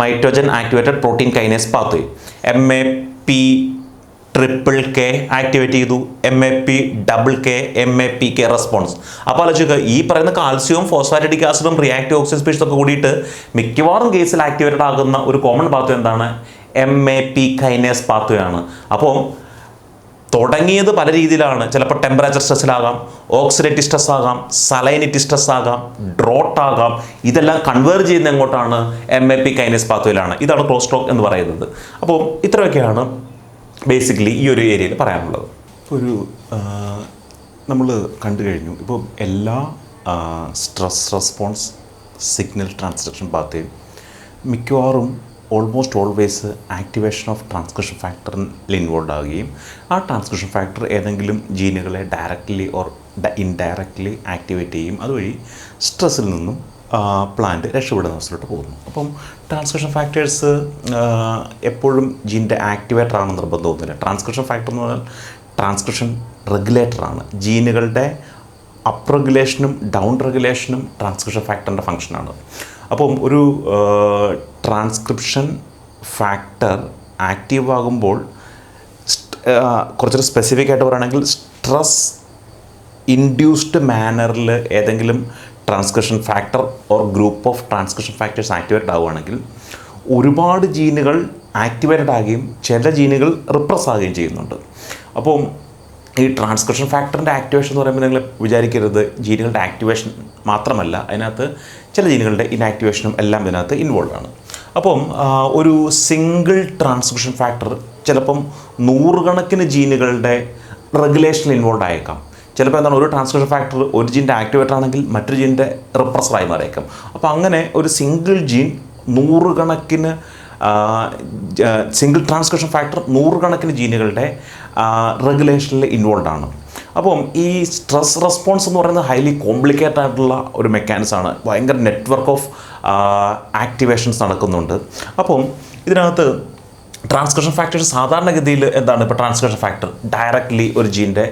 mitogen activated protein kinase pathway, MAP_K activate ചെയ്തു, MAP_K, MAPK റെസ്പോൺസ്. അപ്പോൾ ആലോചിക്കുക, ഈ പറയുന്ന കാൽസ്യവും ഫോസ്ഫാറ്റിഡിക് ആസിഡും റിയാക്റ്റീവ് ഓക്സിജൻ സ്പീഷീസും ഒക്കെ കൂടിയിട്ട് മിക്കവാറും കേസിൽ ആക്ടിവേറ്റഡ് ആകുന്ന ഒരു കോമൺ പാത്വേ എന്താണ്? MAP കൈനേസ് പാത്വേ ആണ്. അപ്പോൾ തുടങ്ങിയത് പല രീതിയിലാണ്. ചിലപ്പോൾ ടെമ്പറേച്ചർ സ്ട്രെസ്സിലാകാം, ഓക്സിഡേറ്റീവ് സ്ട്രെസ് ആകാം, സലൈനിറ്റി സ്ട്രെസ് ആകാം, ഡ്രോട്ട് ആകാം. ഇതെല്ലാം കൺവേർജ് ചെയ്യുന്ന എങ്ങോട്ടാണ്? MAP കൈനേസ് പാത്വയിലാണ്. ഇതാണ് ക്രോസ് ടോക്ക് എന്ന് പറയുന്നത്. അപ്പോൾ ഇത്രയൊക്കെയാണ് ബേസിക്കലി ഈ ഒരു ഏരിയയിൽ പറയാനുള്ളത്. ഒരു നമ്മൾ കണ്ടു കഴിഞ്ഞു, ഇപ്പോൾ എല്ലാ സ്ട്രെസ് റെസ്പോൺസ് സിഗ്നൽ ട്രാൻസ്ഡക്ഷൻ പാത്വേയും മിക്കവാറും almost always activation of transcription ഫാക്ടറിൽ ഇൻവോൾവ് ആവുകയും ആ ട്രാൻസ്ക്രിപ്ഷൻ ഫാക്ടർ ഏതെങ്കിലും ജീനുകളെ ഡയറക്റ്റ്ലി ഓർ ഇൻഡയറക്റ്റ്ലി ആക്ടിവേറ്റ് ചെയ്യും. അതുവഴി സ്ട്രെസ്സിൽ നിന്നും പ്ലാന്റ് രക്ഷപ്പെടുന്ന അവസ്ഥയിലോട്ട് പോകുന്നു. അപ്പം ട്രാൻസ്ക്രിപ്ഷൻ ഫാക്ടേഴ്സ് എപ്പോഴും ജീൻ്റെ ആക്ടിവേറ്റർ ആണെന്ന് നിർബന്ധമൊന്നുമില്ല. ട്രാൻസ്ക്രിപ്ഷൻ ഫാക്ടർ എന്ന് പറഞ്ഞാൽ ട്രാൻസ്ക്രിപ്ഷൻ റെഗുലേറ്ററാണ്. ജീനുകളുടെ അപ്പ് റെഗുലേഷനും ഡൗൺ റെഗുലേഷനും ട്രാൻസ്ക്രിപ്ഷൻ ഫാക്ടറിൻ്റെ ഫംഗ്ഷനാണ്. അപ്പം ഒരു ട്രാൻസ്ക്രിപ്ഷൻ ഫാക്ടർ ആക്റ്റീവ് ആകുമ്പോൾ കുറച്ചൊരു സ്പെസിഫിക് ആയിട്ട് പറയുകയാണെങ്കിൽ സ്ട്രെസ് ഇൻഡ്യൂസ്ഡ് മാനറിൽ ഏതെങ്കിലും transcription factor or group of transcription factors activated ആവുകയാണെങ്കിൽ ഒരുപാട് ജീനുകൾ ആക്ടിവേറ്റഡ് ആകുകയും ചില ജീനുകൾ റിപ്രസ് ആകുകയും ചെയ്യുന്നുണ്ട്. അപ്പം ഈ ട്രാൻസ്ക്രിപ്ഷൻ ഫാക്ടറിൻ്റെ ആക്ടിവേഷൻ എന്ന് പറയുമ്പോൾ നിങ്ങൾ വിചാരിക്കരുത് ജീനുകളുടെ ആക്ടിവേഷൻ മാത്രമല്ല, അതിനകത്ത് ചില ജീനുകളുടെ ഇനാക്ടിവേഷനും എല്ലാം ഇതിനകത്ത് ഇൻവോൾവ് ആണ്. അപ്പം ഒരു സിംഗിൾ ട്രാൻസ്ക്രിപ്ഷൻ ഫാക്ടർ ചിലപ്പം നൂറുകണക്കിന് ജീനുകളുടെ റെഗുലേഷനിൽ ഇൻവോൾവ് ആയേക്കാം. ചിലപ്പോൾ എന്താണ്, ഒരു ട്രാൻസ്ക്രിപ്ഷൻ ഫാക്ടർ ഒരു ജീൻ്റെ ആക്ടിവേറ്റർ ആണെങ്കിൽ മറ്റൊരു ജീൻ്റെ റിപ്രസറായി മാറിയേക്കാം. അപ്പോൾ അങ്ങനെ ഒരു സിംഗിൾ ജീൻ നൂറുകണക്കിന് സിംഗിൾ ട്രാൻസ്ക്രിപ്ഷൻ ഫാക്ടർ നൂറുകണക്കിന് ജീനുകളുടെ റെഗുലേഷനിൽ ഇൻവോൾവ് ആണ്. അപ്പം ഈ സ്ട്രെസ് റെസ്പോൺസ് എന്ന് പറയുന്നത് ഹൈലി കോംപ്ലിക്കേറ്റഡ് ആയിട്ടുള്ള ഒരു മെക്കാനിസമാണ്. ഭയങ്കര നെറ്റ്വർക്ക് ഓഫ് ആക്ടിവേഷൻസ് നടക്കുന്നുണ്ട്. അപ്പം ഇതിനകത്ത് ട്രാൻസ്ക്രിപ്ഷൻ ഫാക്ടേഴ്സ് സാധാരണഗതിയിൽ എന്താണ്, ഇപ്പോൾ ട്രാൻസ്ക്രിപ്ഷൻ ഫാക്ടർ ഡയറക്റ്റ്ലി ഒരു ജീൻ്റെ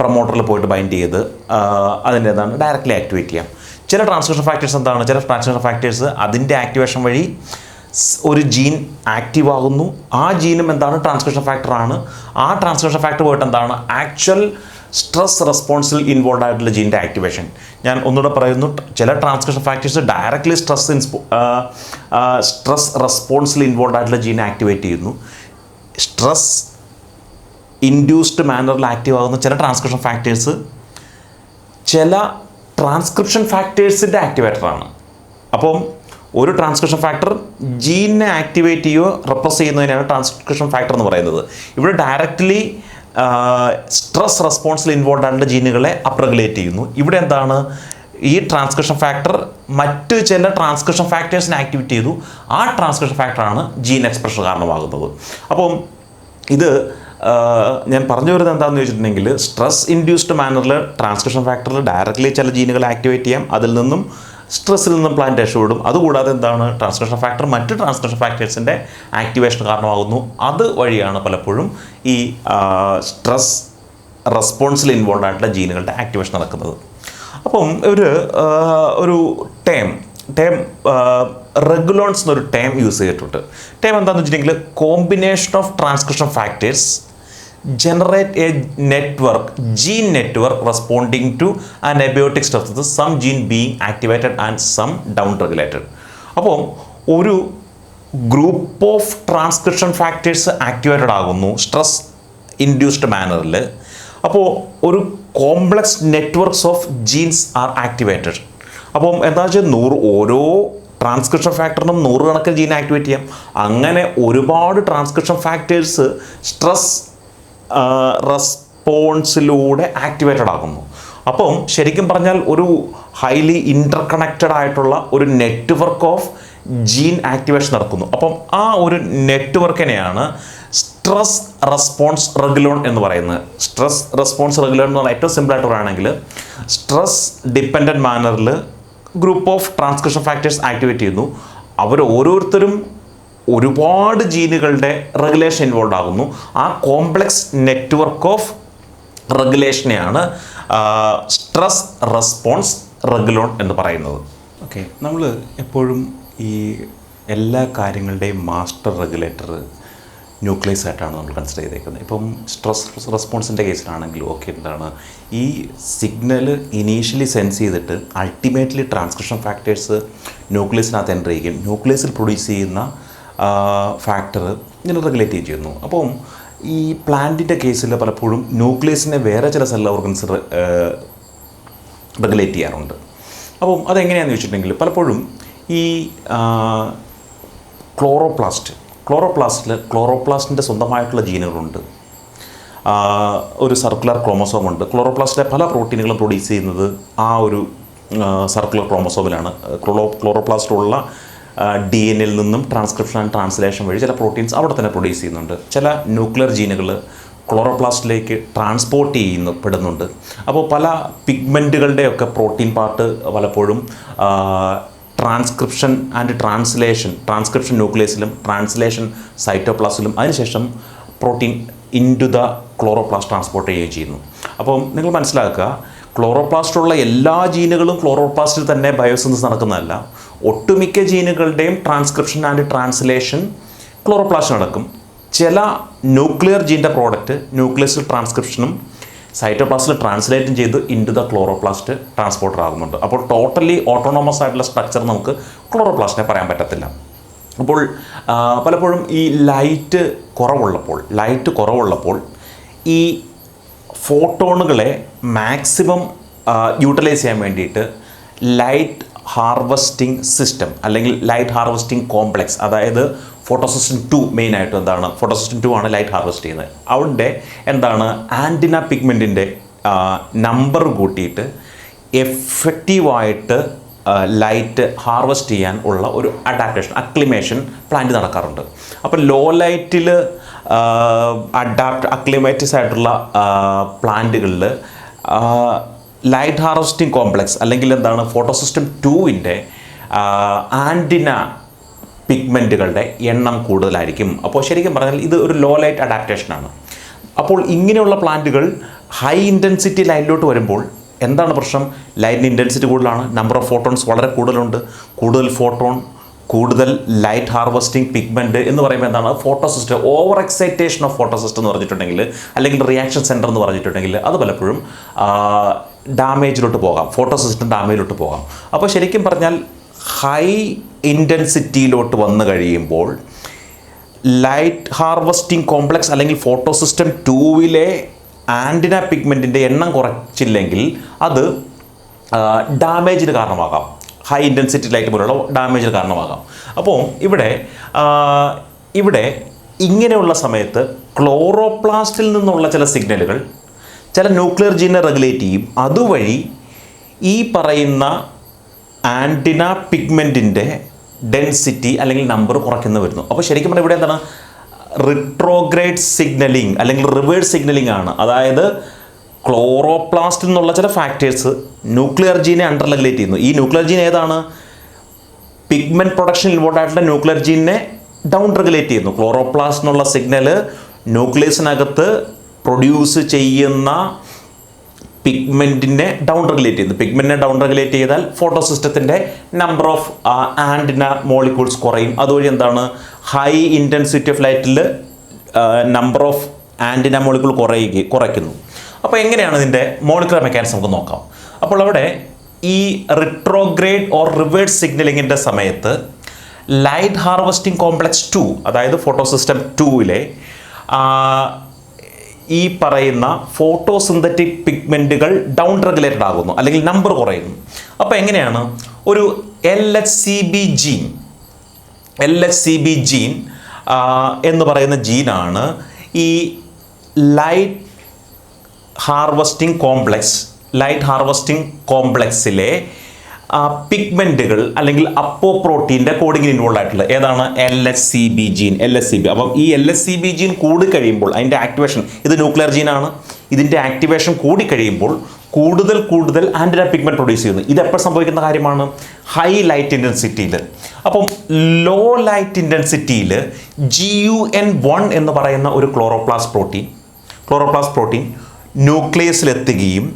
പ്രൊമോട്ടറിൽ പോയിട്ട് ബൈൻഡ് ചെയ്ത് അതിൻ്റെ എന്താണ് ഡയറക്റ്റ്ലി ആക്ടിവേറ്റ് ചെയ്യാം. ചില ട്രാൻസ്ക്രിപ്ഷൻ ഫാക്ടേഴ്സ് എന്താണ്, ചില ട്രാൻസ്ക്രിപ്ഷൻ ഫാക്ടേഴ്സ് അതിൻ്റെ ആക്ടിവേഷൻ വഴി ഒരു ജീൻ ആക്റ്റീവ് ആകുന്നു. ആ ജീനും എന്താണ് ട്രാൻസ്ക്രിപ്ഷൻ ഫാക്ടറാണ്. ആ ട്രാൻസ്ക്രിപ്ഷൻ ഫാക്ടർ പോയിട്ട് എന്താണ് ആക്ച്വൽ സ്ട്രെസ് റെസ്പോൺസിൽ ഇൻവോൾവ് ആയിട്ടുള്ള ജീൻ്റെ ആക്ടിവേഷൻ. ഞാൻ ഒന്നുകൂടെ പറയുന്നു, ചില ട്രാൻസ്ക്രിപ്ഷൻ ഫാക്ടേഴ്സ് ഡയറക്റ്റ്ലി സ്ട്രെസ് റെസ്പോൺസിൽ ഇൻവോൾവ് ആയിട്ടുള്ള ജീനെ ആക്ടിവേറ്റ് ചെയ്യുന്നു. സ്ട്രെസ് ഇൻഡ്യൂസ്ഡ് മാനറിൽ ആക്റ്റീവ് ആകുന്ന ചില ട്രാൻസ്ക്രിപ്ഷൻ ഫാക്ടേഴ്സ് ചില ട്രാൻസ്ക്രിപ്ഷൻ ഫാക്ടേഴ്സിൻ്റെ ആക്ടിവേറ്ററാണ്. അപ്പം ഒരു ട്രാൻസ്ക്രിപ്ഷൻ ഫാക്ടർ ജീനെ ആക്ടിവേറ്റ് ചെയ്യുകയോ റെപ്രസ് ചെയ്യുന്നതിനാണ് ട്രാൻസ്ക്രിപ്ഷൻ ഫാക്ടർ എന്ന് പറയുന്നത്. ഇവിടെ ഡയറക്റ്റ്ലി സ്ട്രെസ് റെസ്പോൺസിൽ ഇൻവോൾവ് ആയിട്ടുള്ള ജീനുകളെ അപ്രഗുലേറ്റ് ചെയ്യുന്നു. ഇവിടെ എന്താണ്, ഈ ട്രാൻസ്ക്രിപ്ഷൻ ഫാക്ടർ മറ്റ് ചില ട്രാൻസ്ക്രിപ്ഷൻ ഫാക്ടേഴ്സിനെ ആക്ടിവേറ്റ് ചെയ്തു. ആ ട്രാൻസ്ക്രിപ്ഷൻ ഫാക്ടറാണ് ജീൻ എക്സ്പ്രഷൻ കാരണമാകുന്നത്. അപ്പം ഇത് ഞാൻ പറഞ്ഞു വരുന്നത് എന്താണെന്ന് ചോദിച്ചിട്ടുണ്ടെങ്കിൽ, സ്ട്രെസ് ഇൻഡ്യൂസ്ഡ് മാനറിൽ ട്രാൻസ്ക്രിപ്ഷൻ ഫാക്ടറിൽ ഡയറക്റ്റ്ലി ചില ജീനുകളെ ആക്ടിവേറ്റ് ചെയ്യാം, അതിൽ നിന്നും സ്ട്രെസ്സിൽ നിന്നും പ്ലാന്റ് രക്ഷപ്പെടും. അതുകൂടാതെ എന്താണ്, ട്രാൻസ്ക്രിപ്ഷൻ ഫാക്ടർ മറ്റ് ട്രാൻസ്ക്രിപ്ഷൻ ഫാക്ടേഴ്സിൻ്റെ ആക്ടിവേഷൻ കാരണമാകുന്നു. അത് വഴിയാണ് പലപ്പോഴും ഈ സ്ട്രെസ് റെസ്പോൺസിൽ ഇൻവോൾവ് ആയിട്ടുള്ള ജീനുകളുടെ ആക്ടിവേഷൻ നടക്കുന്നത്. അപ്പം ഒരു ടേം റെഗുലോൺസ് എന്നൊരു ടേം യൂസ് ചെയ്തിട്ടുണ്ട്. ടേം എന്താണെന്ന് വെച്ചിട്ടുണ്ടെങ്കിൽ, combination of transcription factors generate a gene network responding to an abiotic stress, some gene being activated and some down regulated. അപ്പോൾ ഒരു group of transcription factors activated ആകുന്നു സ്ട്രെസ് ഇൻഡ്യൂസ്ഡ് മാനറിൽ. അപ്പോൾ ഒരു complex networks of genes are activated. അപ്പം എന്താ വെച്ചാൽ ഓരോ transcription ഫാക്ടറിനും നൂറുകണക്കിന് ജീൻ ആക്ടിവേറ്റ് ചെയ്യാം. അങ്ങനെ ഒരുപാട് ട്രാൻസ്ക്രിപ്ഷൻ ഫാക്ടേഴ്സ് സ്ട്രെസ് റെസ്പോൺസിലൂടെ ആക്ടിവേറ്റഡ് ആകുന്നു. അപ്പം ശരിക്കും പറഞ്ഞാൽ ഒരു ഹൈലി ഇൻ്റർകണക്റ്റഡ് ആയിട്ടുള്ള ഒരു നെറ്റ്വർക്ക് ഓഫ് ജീൻ ആക്ടിവേഷൻ നടക്കുന്നു. അപ്പം ആ ഒരു നെറ്റ്വർക്കിനെയാണ് സ്ട്രെസ് റെസ്പോൺസ് റെഗുലോൺ എന്ന് പറയുന്നത്. സ്ട്രെസ് റെസ്പോൺസ് റെഗുലോൺ എന്ന് പറഞ്ഞാൽ ഏറ്റവും സിമ്പിളായിട്ട് പറയുകയാണെങ്കിൽ സ്ട്രെസ് ഡിപ്പെൻഡൻറ്റ് മാനറിൽ group of transcription factors activate ചെയ്യുന്നു. അവർ ഓരോരുത്തരും ഒരുപാട് ജീനുകളുടെ റെഗുലേഷൻ ഇൻവോൾവ് ആകുന്നു. ആ കോംപ്ലക്സ് നെറ്റ്വർക്ക് ഓഫ് റെഗുലേഷനെയാണ് സ്ട്രെസ് റെസ്പോൺസ് റെഗുലോൺ എന്ന് പറയുന്നത്. ഓക്കെ, നമ്മൾ എപ്പോഴും ഈ എല്ലാ കാര്യങ്ങളുടെയും മാസ്റ്റർ റെഗുലേറ്റർ ന്യൂക്ലിയസ് ആയിട്ടാണ് നമ്മൾ കൺസിഡർ ചെയ്തേക്കുന്നത്. ഇപ്പം സ്ട്രെസ് റെസ്പോൺസിൻ്റെ കേസിലാണെങ്കിൽ ഓക്കെ, എന്താണ് ഈ സിഗ്നൽ ഇനീഷ്യലി സെൻസ് ചെയ്തിട്ട് അൾട്ടിമേറ്റ്ലി ട്രാൻസ്ക്രിപ്ഷൻ ഫാക്ടേഴ്സ് ന്യൂക്ലിയസിനകത്ത് എൻ്റർ ചെയ്യുകയും ന്യൂക്ലിയസിൽ പ്രൊഡ്യൂസ് ചെയ്യുന്ന ഫാക്ടർ ഇതിനെ റെഗുലേറ്റ് ചെയ്യുന്നു. അപ്പം ഈ പ്ലാന്റിൻ്റെ കേസിൽ പലപ്പോഴും ന്യൂക്ലിയസിനെ വേറെ ചില സെൽ ഓർഗൻസ് റെഗുലേറ്റ് ചെയ്യാറുണ്ട്. അപ്പം അതെങ്ങനെയാണെന്ന് വെച്ചിട്ടുണ്ടെങ്കിൽ പലപ്പോഴും ഈ ക്ലോറോപ്ലാസ്റ്റിൻ്റെ സ്വന്തമായിട്ടുള്ള ജീനുകളുണ്ട്. ഒരു സർക്കുലർ ക്രോമസോം ഉണ്ട്. ക്ലോറോപ്ലാസ്റ്റിലെ പല പ്രോട്ടീനുകളും പ്രൊഡ്യൂസ് ചെയ്യുന്നത് ആ ഒരു സർക്കുലർ ക്രോമസോമിലാണ്. ക്ലോറോപ്ലാസ്റ്റിലുള്ള DNA നിന്നും ട്രാൻസ്ക്രിപ്ഷൻ ആൻഡ് ട്രാൻസ്ലേഷൻ വഴി ചില പ്രോട്ടീൻസ് അവിടെ തന്നെ പ്രൊഡ്യൂസ് ചെയ്യുന്നുണ്ട്. ചില ന്യൂക്ലിയർ ജീനുകൾ ക്ലോറോപ്ലാസ്റ്റിലേക്ക് ട്രാൻസ്പോർട്ട് പെടുന്നുണ്ട്. അപ്പോൾ പല പിഗ്മെൻറ്റുകളുടെയൊക്കെ പ്രോട്ടീൻ പാർട്ട് പലപ്പോഴും ട്രാൻസ്ക്രിപ്ഷൻ ആൻഡ് ട്രാൻസ്ക്രിപ്ഷൻ ന്യൂക്ലിയസിലും ട്രാൻസ്ലേഷൻ സൈറ്റോപ്ലാസ്റ്റിലും അതിനുശേഷം protein into the chloroplast transport ചെയ്യുകയും ചെയ്യുന്നു. അപ്പം നിങ്ങൾ മനസ്സിലാക്കുക, ക്ലോറോപ്ലാസ്റ്റിലുള്ള എല്ലാ ജീനുകളും ക്ലോറോപ്ലാസ്റ്റിൽ തന്നെ ബയോസിന്തസിസ് നടക്കുന്നതല്ല. ഒട്ടുമിക്ക ജീനുകളുടെയും ട്രാൻസ്ക്രിപ്ഷൻ ആൻഡ് ട്രാൻസ്ലേഷൻ ക്ലോറോപ്ലാസ്റ്റ് നടക്കും. ചില ന്യൂക്ലിയർ ജീൻ്റെ പ്രോഡക്റ്റ് ന്യൂക്ലിയസിൽ ട്രാൻസ്ക്രിപ്ഷനും സൈറ്റോപ്ലാസ്റ്റിൽ ട്രാൻസ്ലേറ്റും ചെയ്ത് ഇൻറ്റു ദ ക്ലോറോപ്ലാസ്റ്റ് ട്രാൻസ്പോർട്ടർ ആകുന്നുണ്ട്. അപ്പോൾ ടോട്ടലി ഓട്ടോണോമസ് ആയിട്ടുള്ള സ്ട്രക്ചർ നമുക്ക് ക്ലോറോപ്ലാസ്റ്റിനെ പറയാൻ പറ്റത്തില്ല. അപ്പോൾ പലപ്പോഴും ഈ ലൈറ്റ് കുറവുള്ളപ്പോൾ ഈ ഫോട്ടോണുകളെ മാക്സിമം യൂട്ടിലൈസ് ചെയ്യാൻ വേണ്ടിയിട്ട് ലൈറ്റ് ഹാർവസ്റ്റിംഗ് സിസ്റ്റം അല്ലെങ്കിൽ ലൈറ്റ് ഹാർവസ്റ്റിംഗ് കോംപ്ലക്സ്, അതായത് ഫോട്ടോസിസ്റ്റം 2 മെയിനായിട്ട് ഫോട്ടോസിസ്റ്റം 2 ആണ് ലൈറ്റ് ഹാർവസ്റ്റ് ചെയ്യുന്നത്. അവിടെ ആൻറ്റിന പിഗ്മെൻറ്റിൻ്റെ നമ്പർ കൂട്ടിയിട്ട് എഫക്റ്റീവായിട്ട് ലൈറ്റ് ഹാർവസ്റ്റ് ചെയ്യാൻ ഉള്ള ഒരു അക്ലിമേഷൻ പ്ലാന്റ് നടക്കാറുണ്ട്. അപ്പോൾ ലോ ലൈറ്റിൽ അക്ലിമാറ്റീസ് ആയിട്ടുള്ള പ്ലാന്റുകളിൽ ലൈറ്റ് ഹാർവസ്റ്റിംഗ് കോംപ്ലക്സ് അല്ലെങ്കിൽ ഫോട്ടോസിസ്റ്റം 2ൻ്റെ ആൻറ്റിന പിഗ്മെൻറ്റുകളുടെ എണ്ണം കൂടുതലായിരിക്കും. അപ്പോൾ ശരിക്കും പറഞ്ഞാൽ ഇത് ഒരു ലോ ലൈറ്റ് അഡാപ്റ്റേഷനാണ്. അപ്പോൾ ഇങ്ങനെയുള്ള പ്ലാന്റുകൾ ഹൈ ഇൻറ്റൻസിറ്റി ലൈറ്റിലോട്ട് വരുമ്പോൾ എന്താണ് പ്രശ്നം? ലൈറ്റിൻ്റെ ഇൻറ്റൻസിറ്റി കൂടുതലാണ്, നമ്പർ ഓഫ് ഫോട്ടോൺസ് വളരെ കൂടുതലുണ്ട്. കൂടുതൽ ഫോട്ടോൺ, കൂടുതൽ ലൈറ്റ് ഹാർവസ്റ്റിംഗ് പിഗ്മെൻറ്റ് എന്ന് പറയുമ്പോൾ photosystem over excitation of photosystem എന്ന് പറഞ്ഞിട്ടുണ്ടെങ്കിൽ അല്ലെങ്കിൽ റിയാക്ഷൻ സെൻറ്റർ എന്ന് പറഞ്ഞിട്ടുണ്ടെങ്കിൽ അത് പലപ്പോഴും ഡാമേജിലോട്ട് പോകാം, ഫോട്ടോസിസ്റ്റം ഡാമേജിലോട്ട് പോകാം. അപ്പോൾ ശരിക്കും പറഞ്ഞാൽ ഹൈ ഇൻറ്റൻസിറ്റിയിലോട്ട് വന്നു കഴിയുമ്പോൾ ലൈറ്റ് ഹാർവസ്റ്റിംഗ് കോംപ്ലക്സ് അല്ലെങ്കിൽ ഫോട്ടോസിസ്റ്റം 2വിലെ ആൻറ്റിന പിഗ്മെൻറ്റിൻ്റെ എണ്ണം കുറച്ചില്ലെങ്കിൽ അത് ഡാമേജിന് കാരണമാകാം. ഹൈ ഇൻറ്റൻസിറ്റി ലൈറ്റ് പോലുള്ള ഡാമേജിന് കാരണമാകാം. അപ്പോൾ ഇവിടെ ഇങ്ങനെയുള്ള സമയത്ത് ക്ലോറോപ്ലാസ്റ്റിൽ നിന്നുള്ള ചില സിഗ്നലുകൾ ചില ന്യൂക്ലിയർ ജീനെ റെഗുലേറ്റ് ചെയ്യും. അതുവഴി ഈ പറയുന്ന ആൻറ്റിന പിഗ്മെൻറ്റിൻ്റെ ഡെൻസിറ്റി അല്ലെങ്കിൽ നമ്പർ കുറയ്ക്കുന്ന വരുന്നു. അപ്പോൾ ശരിക്കും പറഞ്ഞാൽ ഇവിടെ റിട്രോഗ്രേഡ് സിഗ്നലിംഗ് അല്ലെങ്കിൽ റിവേഴ്സ് സിഗ്നലിംഗ് ആണ്. അതായത് ക്ലോറോപ്ലാസ്റ്റിൽ നിന്നുള്ള ചില ഫാക്ടേഴ്സ് ന്യൂക്ലിയർ ജീനെ അണ്ടർ റെഗുലേറ്റ് ചെയ്യുന്നു. ഈ ന്യൂക്ലിയർ ജീൻ ഏതാണ്? പിഗ്മെൻറ്റ് പ്രൊഡക്ഷൻ ഇൻവോൾവ് ആയിട്ടുള്ള ന്യൂക്ലിയർ ജീനെ ഡൗൺ റെഗുലേറ്റ് ചെയ്യുന്നു. ക്ലോറോപ്ലാസ്റ്റ് എന്നുള്ള സിഗ്നൽ ന്യൂക്ലിയസിനകത്ത് പ്രൊഡ്യൂസ് ചെയ്യുന്ന പിഗ്മെൻറ്റിനെ ഡൗൺ റെഗുലേറ്റ് ചെയ്യുന്നു. പിഗ്മെൻറ്റിനെ ഡൗൺ റെഗുലേറ്റ് ചെയ്താൽ ഫോട്ടോസിസ്റ്റത്തിൻ്റെ നമ്പർ ഓഫ് ആൻറ്റിന മോളിക്യൂൾസ് കുറയും. അതുവഴി ഹൈ ഇൻറ്റൻസിറ്റി ഓഫ് ലൈറ്റിൽ നമ്പർ ഓഫ് ആൻറ്റിന മോളിക്യൂൾ കുറയ്ക്കുന്നു. അപ്പോൾ എങ്ങനെയാണ് ഇതിൻ്റെ മോളിക്കുലർ മെക്കാനിസം നമുക്ക് നോക്കാം. അപ്പോൾ അവിടെ ഈ റിട്രോഗ്രേഡ് ഓർ റിവേഴ്സ് സിഗ്നലിങ്ങിൻ്റെ സമയത്ത് ലൈറ്റ് ഹാർവസ്റ്റിംഗ് കോംപ്ലക്സ് 2 അതായത് ഫോട്ടോസിസ്റ്റം 2വിലെ ഈ പറയുന്ന ഫോട്ടോസിന്തറ്റിക് പിഗ്മെൻറ്റുകൾ ഡൗൺ റെഗുലേറ്റഡ് ആകുന്നു അല്ലെങ്കിൽ നമ്പർ കുറയുന്നു. അപ്പോൾ എങ്ങനെയാണ് ഒരു LHCb ജീൻ എന്ന് പറയുന്ന ജീനാണ് ഈ ലൈറ്റ് ഹാർവസ്റ്റിംഗ് കോംപ്ലക്സിലെ പിഗ്മെൻറ്റുകൾ അല്ലെങ്കിൽ അപ്പോ പ്രോട്ടീൻ്റെ കോഡിങ്ങിൽ ഇൻവോൾവ് ആയിട്ടുള്ള ഏതാണ് LSCB ജീൻ. LSCB. അപ്പം ഈ LSCB ജീൻ കൂടിക്കഴിയുമ്പോൾ അതിൻ്റെ ആക്ടിവേഷൻ, ഇത് ന്യൂക്ലിയർ ജീനാണ്, ഇതിൻ്റെ ആക്ടിവേഷൻ കൂടിക്കഴിയുമ്പോൾ കൂടുതൽ ആൻറ്റിന പിഗ്മെൻറ്റ് പ്രൊഡ്യൂസ് ചെയ്യുന്നു. ഇത് എപ്പോൾ സംഭവിക്കുന്ന കാര്യമാണ്? ഹൈ ലൈറ്റ് ഇൻറ്റൻസിറ്റിയിൽ. അപ്പം ലോ ലൈറ്റ് ഇൻറ്റൻസിറ്റിയിൽ GUN1 എന്ന് പറയുന്ന ഒരു ക്ലോറോപ്ലാസ്റ്റ് പ്രോട്ടീൻ ന്യൂക്ലിയസിലെത്തുകയും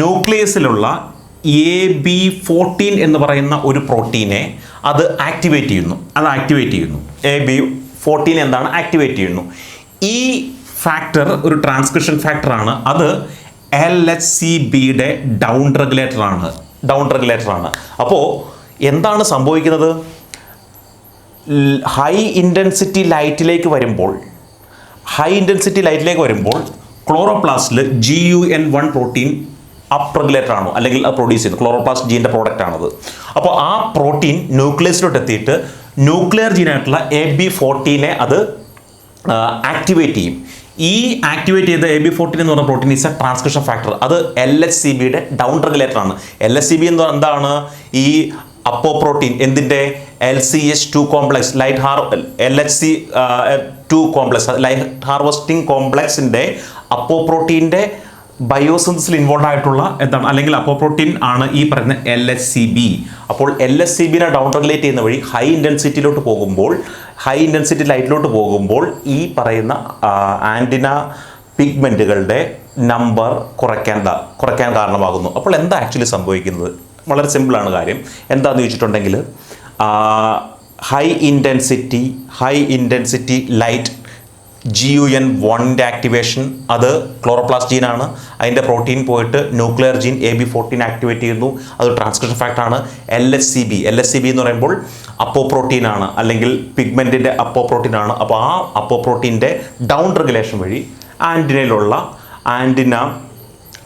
ന്യൂക്ലിയസിലുള്ള AB14 എന്ന് പറയുന്ന ഒരു പ്രോട്ടീനെ അത് ആക്ടിവേറ്റ് ചെയ്യുന്നു. AB14 എന്താണ്? ആക്ടിവേറ്റ് ചെയ്യുന്നു. ഈ ഫാക്ടർ ഒരു ട്രാൻസ്ക്രിപ്ഷൻ ഫാക്ടറാണ്. അത് LHCBയുടെ ഡൗൺ റെഗുലേറ്ററാണ്. അപ്പോൾ എന്താണ് സംഭവിക്കുന്നത്? ഹൈ ഇൻറ്റൻസിറ്റി ലൈറ്റിലേക്ക് വരുമ്പോൾ ക്ലോറോപ്ലാസ്റ്റിൽ GUN1 പ്രോട്ടീൻ അപ്പ് റെഗുലേറ്റർ ആണോ അല്ലെങ്കിൽ അത് പ്രൊഡ്യൂസ് ചെയ്യുന്നു. ക്ലോറോപ്ലാസ്റ്റ് ജീൻ്റെ പ്രോഡക്റ്റ് ആണത്. അപ്പോൾ ആ പ്രോട്ടീൻ ന്യൂക്ലിയസിലോട്ട് എത്തിയിട്ട് ന്യൂക്ലിയർ ജീനായിട്ടുള്ള AB14 അത് ആക്ടിവേറ്റ് ചെയ്യും. ഈ ആക്ടിവേറ്റ് ചെയ്ത AB14 എന്ന് പറഞ്ഞ protein is a transcription factor. അത് LHCBയുടെ ഡൗൺ റെഗുലേറ്റർ ആണ്. LHCB എന്താണ്? ഈ അപ്പോ പ്രോട്ടീൻ എന്തിൻ്റെ? LCH2 complex, LHC2 complex, light harvesting കോംപ്ലക്സിൻ്റെ അപ്പോ പ്രോട്ടീൻ്റെ ബയോസിന്തസിൽ ഇൻവോൾവ് ആയിട്ടുള്ള എന്താണ്, അല്ലെങ്കിൽ അപ്പോ പ്രോട്ടീൻ ആണ് ഈ പറയുന്ന LHCB. അപ്പോൾ LHCBനെ ഡൗൺ റെഗുലേറ്റ് ചെയ്യുന്ന വഴി ഹൈ ഇൻറ്റൻസിറ്റി ലൈറ്റിലോട്ട് പോകുമ്പോൾ ഈ പറയുന്ന ആൻറ്റിന പിഗ്മെൻറ്റുകളുടെ നമ്പർ കുറയ്ക്കാൻ കാരണമാകുന്നു. അപ്പോൾ എന്താ ആക്ച്വലി സംഭവിക്കുന്നത്? വളരെ സിമ്പിളാണ് കാര്യം. എന്താണെന്ന് ചോദിച്ചിട്ടുണ്ടെങ്കിൽ ഹൈ ഇൻറ്റൻസിറ്റി ലൈറ്റ് GUN1ൻ്റെ ആക്ടിവേഷൻ, അത് ക്ലോറോപ്ലാസ്റ്റ് ജീനാണ്. അതിൻ്റെ പ്രോട്ടീൻ പോയിട്ട് ന്യൂക്ലിയർ ജീൻ AB14 ആക്ടിവേറ്റ് ചെയ്യുന്നു. അത് ട്രാൻസ്ക്രിപ്ഷൻ ഫാക്ടറാണ്. LHCB എന്ന് പറയുമ്പോൾ അപ്പോ പ്രോട്ടീനാണ്, അല്ലെങ്കിൽ പിഗ്മെൻറ്റിൻ്റെ അപ്പോ പ്രോട്ടീനാണ്. അപ്പോൾ ആ അപ്പോ പ്രോട്ടീൻ്റെ ഡൗൺ റെഗുലേഷൻ വഴി ആൻറ്റിന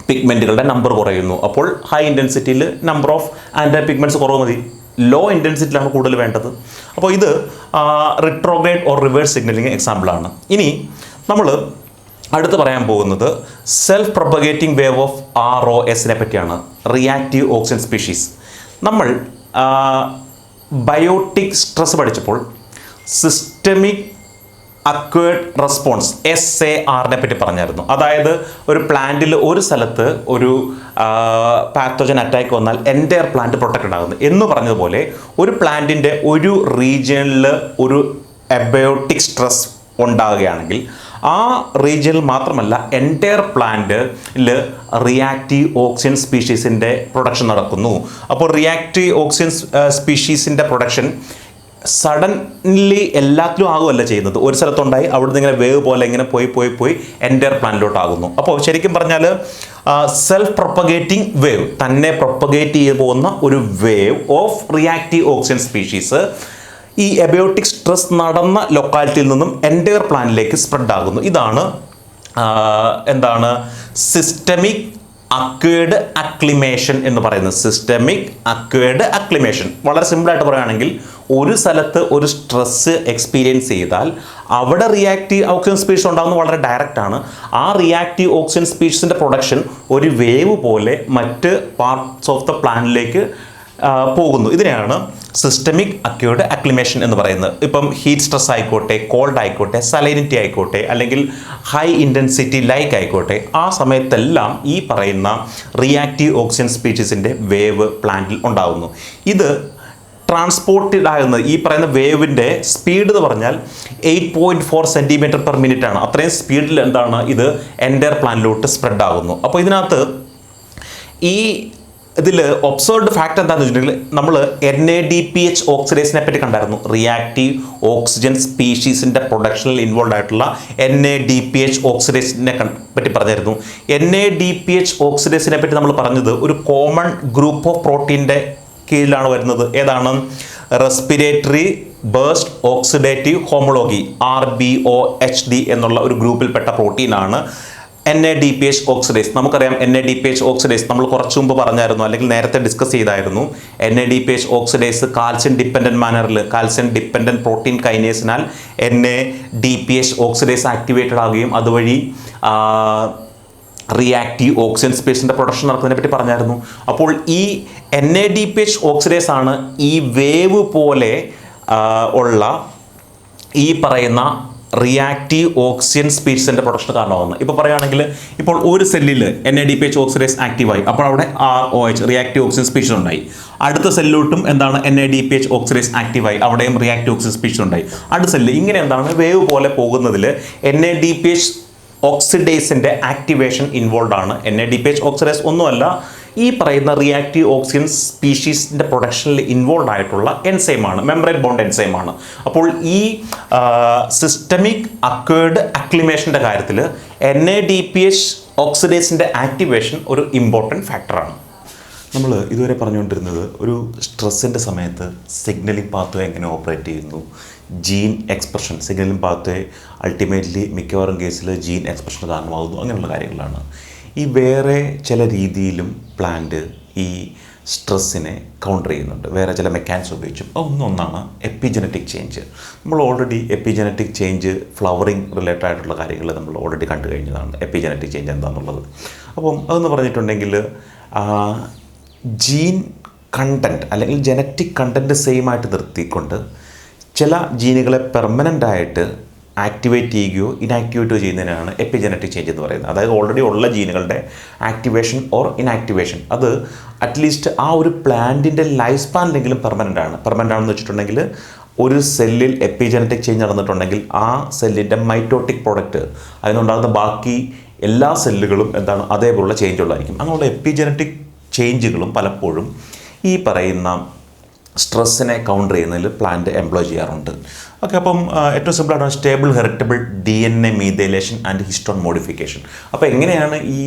പിഗ്മെൻറ്റുകളുടെ നമ്പർ കുറയുന്നു. അപ്പോൾ ഹൈ ഇൻറ്റൻസിറ്റിയിൽ നമ്പർ ഓഫ് ആൻറ്റിന പിഗ്മെൻറ്റ്സ് കുറവ് മതി. ലോ ഇൻറ്റൻസിറ്റിയിലാണ് കൂടുതൽ വേണ്ടത്. അപ്പോൾ ഇത് റിട്രോഗ്രേഡ് ഓർ റിവേഴ്സ് സിഗ്നലിംഗ് എക്സാമ്പിളാണ്. ഇനി നമ്മൾ അടുത്ത് പറയാൻ പോകുന്നത് സെൽഫ് പ്രൊപ്പഗേറ്റിംഗ് വേവ് ഓഫ് ROSനെ പറ്റിയാണ്. Reactive oxygen species. നമ്മൾ ബയോട്ടിക് സ്ട്രെസ് പഠിച്ചപ്പോൾ സിസ്റ്റമിക് അക്വേർഡ് റെസ്പോൺസ് SARനെ പറ്റി പറഞ്ഞായിരുന്നു. അതായത് ഒരു പ്ലാന്റിൽ ഒരു സ്ഥലത്ത് ഒരു പാത്തോജൻ അറ്റാക്ക് വന്നാൽ എൻ്റയർ പ്ലാന്റ് പ്രൊട്ടക്റ്റഡ് ആകുന്നു എന്ന് പറഞ്ഞതുപോലെ ഒരു പ്ലാന്റിൻ്റെ ഒരു റീജിയനിൽ ഒരു എബയോട്ടിക് സ്ട്രെസ് ഉണ്ടാകുകയാണെങ്കിൽ ആ റീജിയനിൽ മാത്രമല്ല എൻ്റയർ പ്ലാന്റിൽ റിയാക്റ്റീവ് ഓക്സിജൻ സ്പീഷീസിൻ്റെ പ്രൊഡക്ഷൻ നടക്കുന്നു. അപ്പോൾ റിയാക്റ്റീവ് ഓക്സിജൻ സ്പീഷീസിൻ്റെ പ്രൊഡക്ഷൻ സഡൻലി എല്ലാത്തിലും ആകുമല്ല ചെയ്യുന്നത്. ഒരു സ്ഥലത്തുണ്ടായി അവിടുന്ന് ഇങ്ങനെ വേവ് പോലെ ഇങ്ങനെ പോയി എൻ്റയർ പ്ലാന്റിലോട്ടാകുന്നു. അപ്പോൾ ശരിക്കും പറഞ്ഞാൽ സെൽഫ് പ്രൊപ്പഗേറ്റിംഗ് വേവ്, തന്നെ പ്രൊപ്പഗേറ്റ് ചെയ്ത് പോകുന്ന ഒരു wave of reactive oxygen species ഈ എബയോട്ടിക് സ്ട്രെസ് നടന്ന ലൊക്കാലിറ്റിയിൽ നിന്നും എൻ്റയർ പ്ലാന്റിലേക്ക് സ്പ്രെഡ് ആകുന്നു. ഇതാണ് സിസ്റ്റമിക് അക്വേർഡ് അക്ലിമേഷൻ എന്ന് പറയുന്നത്. സിസ്റ്റമിക് അക്വേർഡ് അക്ലിമേഷൻ വളരെ സിമ്പിളായിട്ട് പറയുകയാണെങ്കിൽ ഒരു സ്ഥലത്ത് ഒരു സ്ട്രെസ് എക്സ്പീരിയൻസ് ചെയ്താൽ അവിടെ റിയാക്റ്റീവ് ഓക്സിജൻ സ്പീഷീസ് ഉണ്ടാകുന്നത് വളരെ ഡയറക്റ്റ് ആണ്. ആ റിയാക്റ്റീവ് ഓക്സിജൻ സ്പീഷീസിൻ്റെ പ്രൊഡക്ഷൻ ഒരു വേവ് പോലെ മറ്റ് പാർട്സ് ഓഫ് ദ പ്ലാന്റിലേക്ക് പോകുന്നു. ഇതിനെയാണ് സിസ്റ്റമിക് അക്വേർഡ് അക്ലിമേഷൻ എന്ന് പറയുന്നത്. ഇപ്പം ഹീറ്റ് സ്ട്രെസ് ആയിക്കോട്ടെ, കോൾഡ് ആയിക്കോട്ടെ, സലൈനിറ്റി ആയിക്കോട്ടെ, അല്ലെങ്കിൽ ഹൈ ഇൻറ്റൻസിറ്റി ലൈക്ക് ആയിക്കോട്ടെ, ആ സമയത്തെല്ലാം ഈ പറയുന്ന റിയാക്റ്റീവ് ഓക്സിജൻ സ്പീഷീസിൻ്റെ വേവ് പ്ലാന്റിൽ ഉണ്ടാകുന്നു. ഇത് ട്രാൻസ്പോർട്ടഡ് ആകുന്നത് ഈ പറയുന്ന വേവിൻ്റെ സ്പീഡ് എന്ന് പറഞ്ഞാൽ 8.4 cm/min ആണ്. അത്രയും സ്പീഡിൽ ഇത് എൻ്റയർ പ്ലാന്റിലോട്ട് സ്പ്രെഡ് ആകുന്നു. അപ്പോൾ ഇതിനകത്ത് ഇതിൽ ഒബ്സർവ്ഡ് ഫാക്ട് എന്താണെന്ന് വെച്ചിട്ടുണ്ടെങ്കിൽ നമ്മൾ NADPH ഓക്സിഡേസിനെ പറ്റി കണ്ടായിരുന്നു. റിയാക്റ്റീവ് ഓക്സിജൻ സ്പീഷീസിൻ്റെ പ്രൊഡക്ഷനിൽ ഇൻവോൾവ് ആയിട്ടുള്ള NADPH ഓക്സിഡേസിനെ പറ്റി പറഞ്ഞായിരുന്നു. NADPH ഓക്സിഡേസിനെ പറ്റി നമ്മൾ പറഞ്ഞത് ഒരു കോമൺ ഗ്രൂപ്പ് ഓഫ് പ്രോട്ടീൻ്റെ കീഴിലാണ് വരുന്നത്. ഏതാണ്? Respiratory burst oxidative homology, RBOHD എന്നുള്ള ഒരു ഗ്രൂപ്പിൽപ്പെട്ട പ്രോട്ടീനാണ് NADPH ഓക്സിഡേസ്. നമുക്കറിയാം NADPH ഓക്സിഡേസ് നമ്മൾ കുറച്ച് മുമ്പ് പറഞ്ഞായിരുന്നു, അല്ലെങ്കിൽ നേരത്തെ ഡിസ്കസ് ചെയ്തായിരുന്നു. NADPH ഓക്സിഡേസ് കാൽസ്യം ഡിപ്പെൻഡൻറ്റ് മാനറിൽ, കാൽസ്യം ഡിപ്പെൻഡൻറ്റ് പ്രോട്ടീൻ കൈനേസിനാൽ NADPH ഓക്സിഡേസ് ആക്ടിവേറ്റഡ് ആവുകയും അതുവഴി റിയാക്റ്റീവ് ഓക്സിജൻ സ്പീഷീസിൻ്റെ പ്രൊഡക്ഷൻ നടക്കുന്നതിനെ പറ്റി പറഞ്ഞായിരുന്നു. അപ്പോൾ ഈ NADPH ഓക്സിഡേസ് ആണ് ഈ വേവ് പോലെ ഉള്ള ഈ പറയുന്ന റിയാക്റ്റീവ് ഓക്സിജൻ സ്പീഷീസിൻ്റെ പ്രൊഡക്ഷൻ കാരണമാകുന്നത്. ഇപ്പോൾ പറയുകയാണെങ്കിൽ ഇപ്പോൾ ഒരു സെല്ലിൽ NADPH ഓക്സിഡേസ് ആക്റ്റീവായി, അപ്പോൾ അവിടെ ROH റിയാക്റ്റീവ് ഓക്സിജൻ സ്പീഷീസ് ഉണ്ടായി. അടുത്ത സെല്ലിലോട്ടും എന്താണ് NADPH ഓക്സിഡേസ് ആക്റ്റീവായി, അവിടെയും റിയാക്റ്റീവ് ഓക്സിജൻ സ്പീഷീസ് ഉണ്ടായി. അടുത്ത സെല്ല് ഇങ്ങനെ എന്താണ് വേവ് പോലെ പോകുന്നതിൽ NADPH ഓക്സിഡേസിൻ്റെ ആക്ടിവേഷൻ ഇൻവോൾവ് ആണ്. NADPH ഓക്സിഡേസ് ഒന്നുമല്ല, ഈ പറയുന്ന റിയാക്റ്റീവ് ഓക്സിജൻ സ്പീഷീസിൻ്റെ പ്രൊഡക്ഷനിൽ ഇൻവോൾവ് ആയിട്ടുള്ള എൻസൈമാണ്, മെംബ്രെയിൻ ബോണ്ട് എൻസൈമാണ്. അപ്പോൾ ഈ സിസ്റ്റമിക് അക്വേർഡ് അക്ലിമേഷൻ്റെ കാര്യത്തിൽ NADPH ഓക്സിഡേസിൻ്റെ ആക്ടിവേഷൻ ഒരു ഇമ്പോർട്ടൻറ്റ് ഫാക്ടറാണ്. നമ്മൾ ഇതുവരെ പറഞ്ഞുകൊണ്ടിരുന്നത് ഒരു സ്ട്രെസ്സിൻ്റെ സമയത്ത് സിഗ്നലിംഗ് പാത്വേ എങ്ങനെ ഓപ്പറേറ്റ് ചെയ്യുന്നു, gene expression, signalling pathway ultimately മിക്കവാറും കേസിൽ ജീൻ എക്സ്പ്രഷൻ കാരണമാകുന്നു, അങ്ങനെയുള്ള കാര്യങ്ങളാണ്. ഈ വേറെ ചില രീതിയിലും പ്ലാന്റ് ഈ സ്ട്രെസ്സിനെ കൗണ്ടർ ചെയ്യുന്നുണ്ട്, വേറെ ചില മെക്കാനിസം ഉപയോഗിച്ചും. ഒന്നാണ് എപ്പിജനറ്റിക് ചേഞ്ച്. നമ്മൾ already epigenetic change flowering related ആയിട്ടുള്ള കാര്യങ്ങൾ നമ്മൾ ഓൾറെഡി കണ്ടു കഴിഞ്ഞതാണ്, എപ്പിജനറ്റിക് ചേഞ്ച് എന്താണെന്നുള്ളത്. അപ്പം അതെന്ന് പറഞ്ഞിട്ടുണ്ടെങ്കിൽ ജീൻ കണ്ടൻറ്റ് അല്ലെങ്കിൽ ജനറ്റിക് കണ്ടൻറ്റ് സെയിം ആയിട്ട് നിർത്തിക്കൊണ്ട് ചില ജീനുകളെ പെർമനൻ്റായിട്ട് ആക്ടിവേറ്റ് ചെയ്യുകയോ ഇനാക്ടിവേറ്റോ ചെയ്യുന്നതിനാണ് എപ്പിജനറ്റിക് ചേഞ്ച് എന്ന് പറയുന്നത്. അതായത് ഓൾറെഡി ഉള്ള ജീനുകളുടെ ആക്ടിവേഷൻ ഓർ ഇനാക്ടിവേഷൻ, അത് അറ്റ്ലീസ്റ്റ് ആ ഒരു പ്ലാന്റിൻ്റെ ലൈഫ് സ്പാനിലെങ്കിലും പെർമനൻ്റ് ആണെന്ന് വെച്ചിട്ടുണ്ടെങ്കിൽ ഒരു സെല്ലിൽ എപ്പിജനറ്റിക് ചേഞ്ച് നടന്നിട്ടുണ്ടെങ്കിൽ ആ സെല്ലിൻ്റെ മൈറ്റോട്ടിക് പ്രോഡക്റ്റ്, അതിനുണ്ടാകുന്ന ബാക്കി എല്ലാ സെല്ലുകളും എന്താണ് അതേപോലുള്ള ചേഞ്ച് ഉള്ളതായിരിക്കും. അങ്ങനെയുള്ള എപ്പിജനറ്റിക് ചേഞ്ചുകളും പലപ്പോഴും ഈ പറയുന്ന സ്ട്രെസ്സിനെ കൗണ്ടർ ചെയ്യുന്നതിൽ പ്ലാന്റ് എംപ്ലോയ് ചെയ്യാറുണ്ട്. ഓക്കെ, അപ്പം ഏറ്റവും സിമ്പിളാണ് stable heritable DNA methylation and histone modification. അപ്പോൾ എങ്ങനെയാണ് ഈ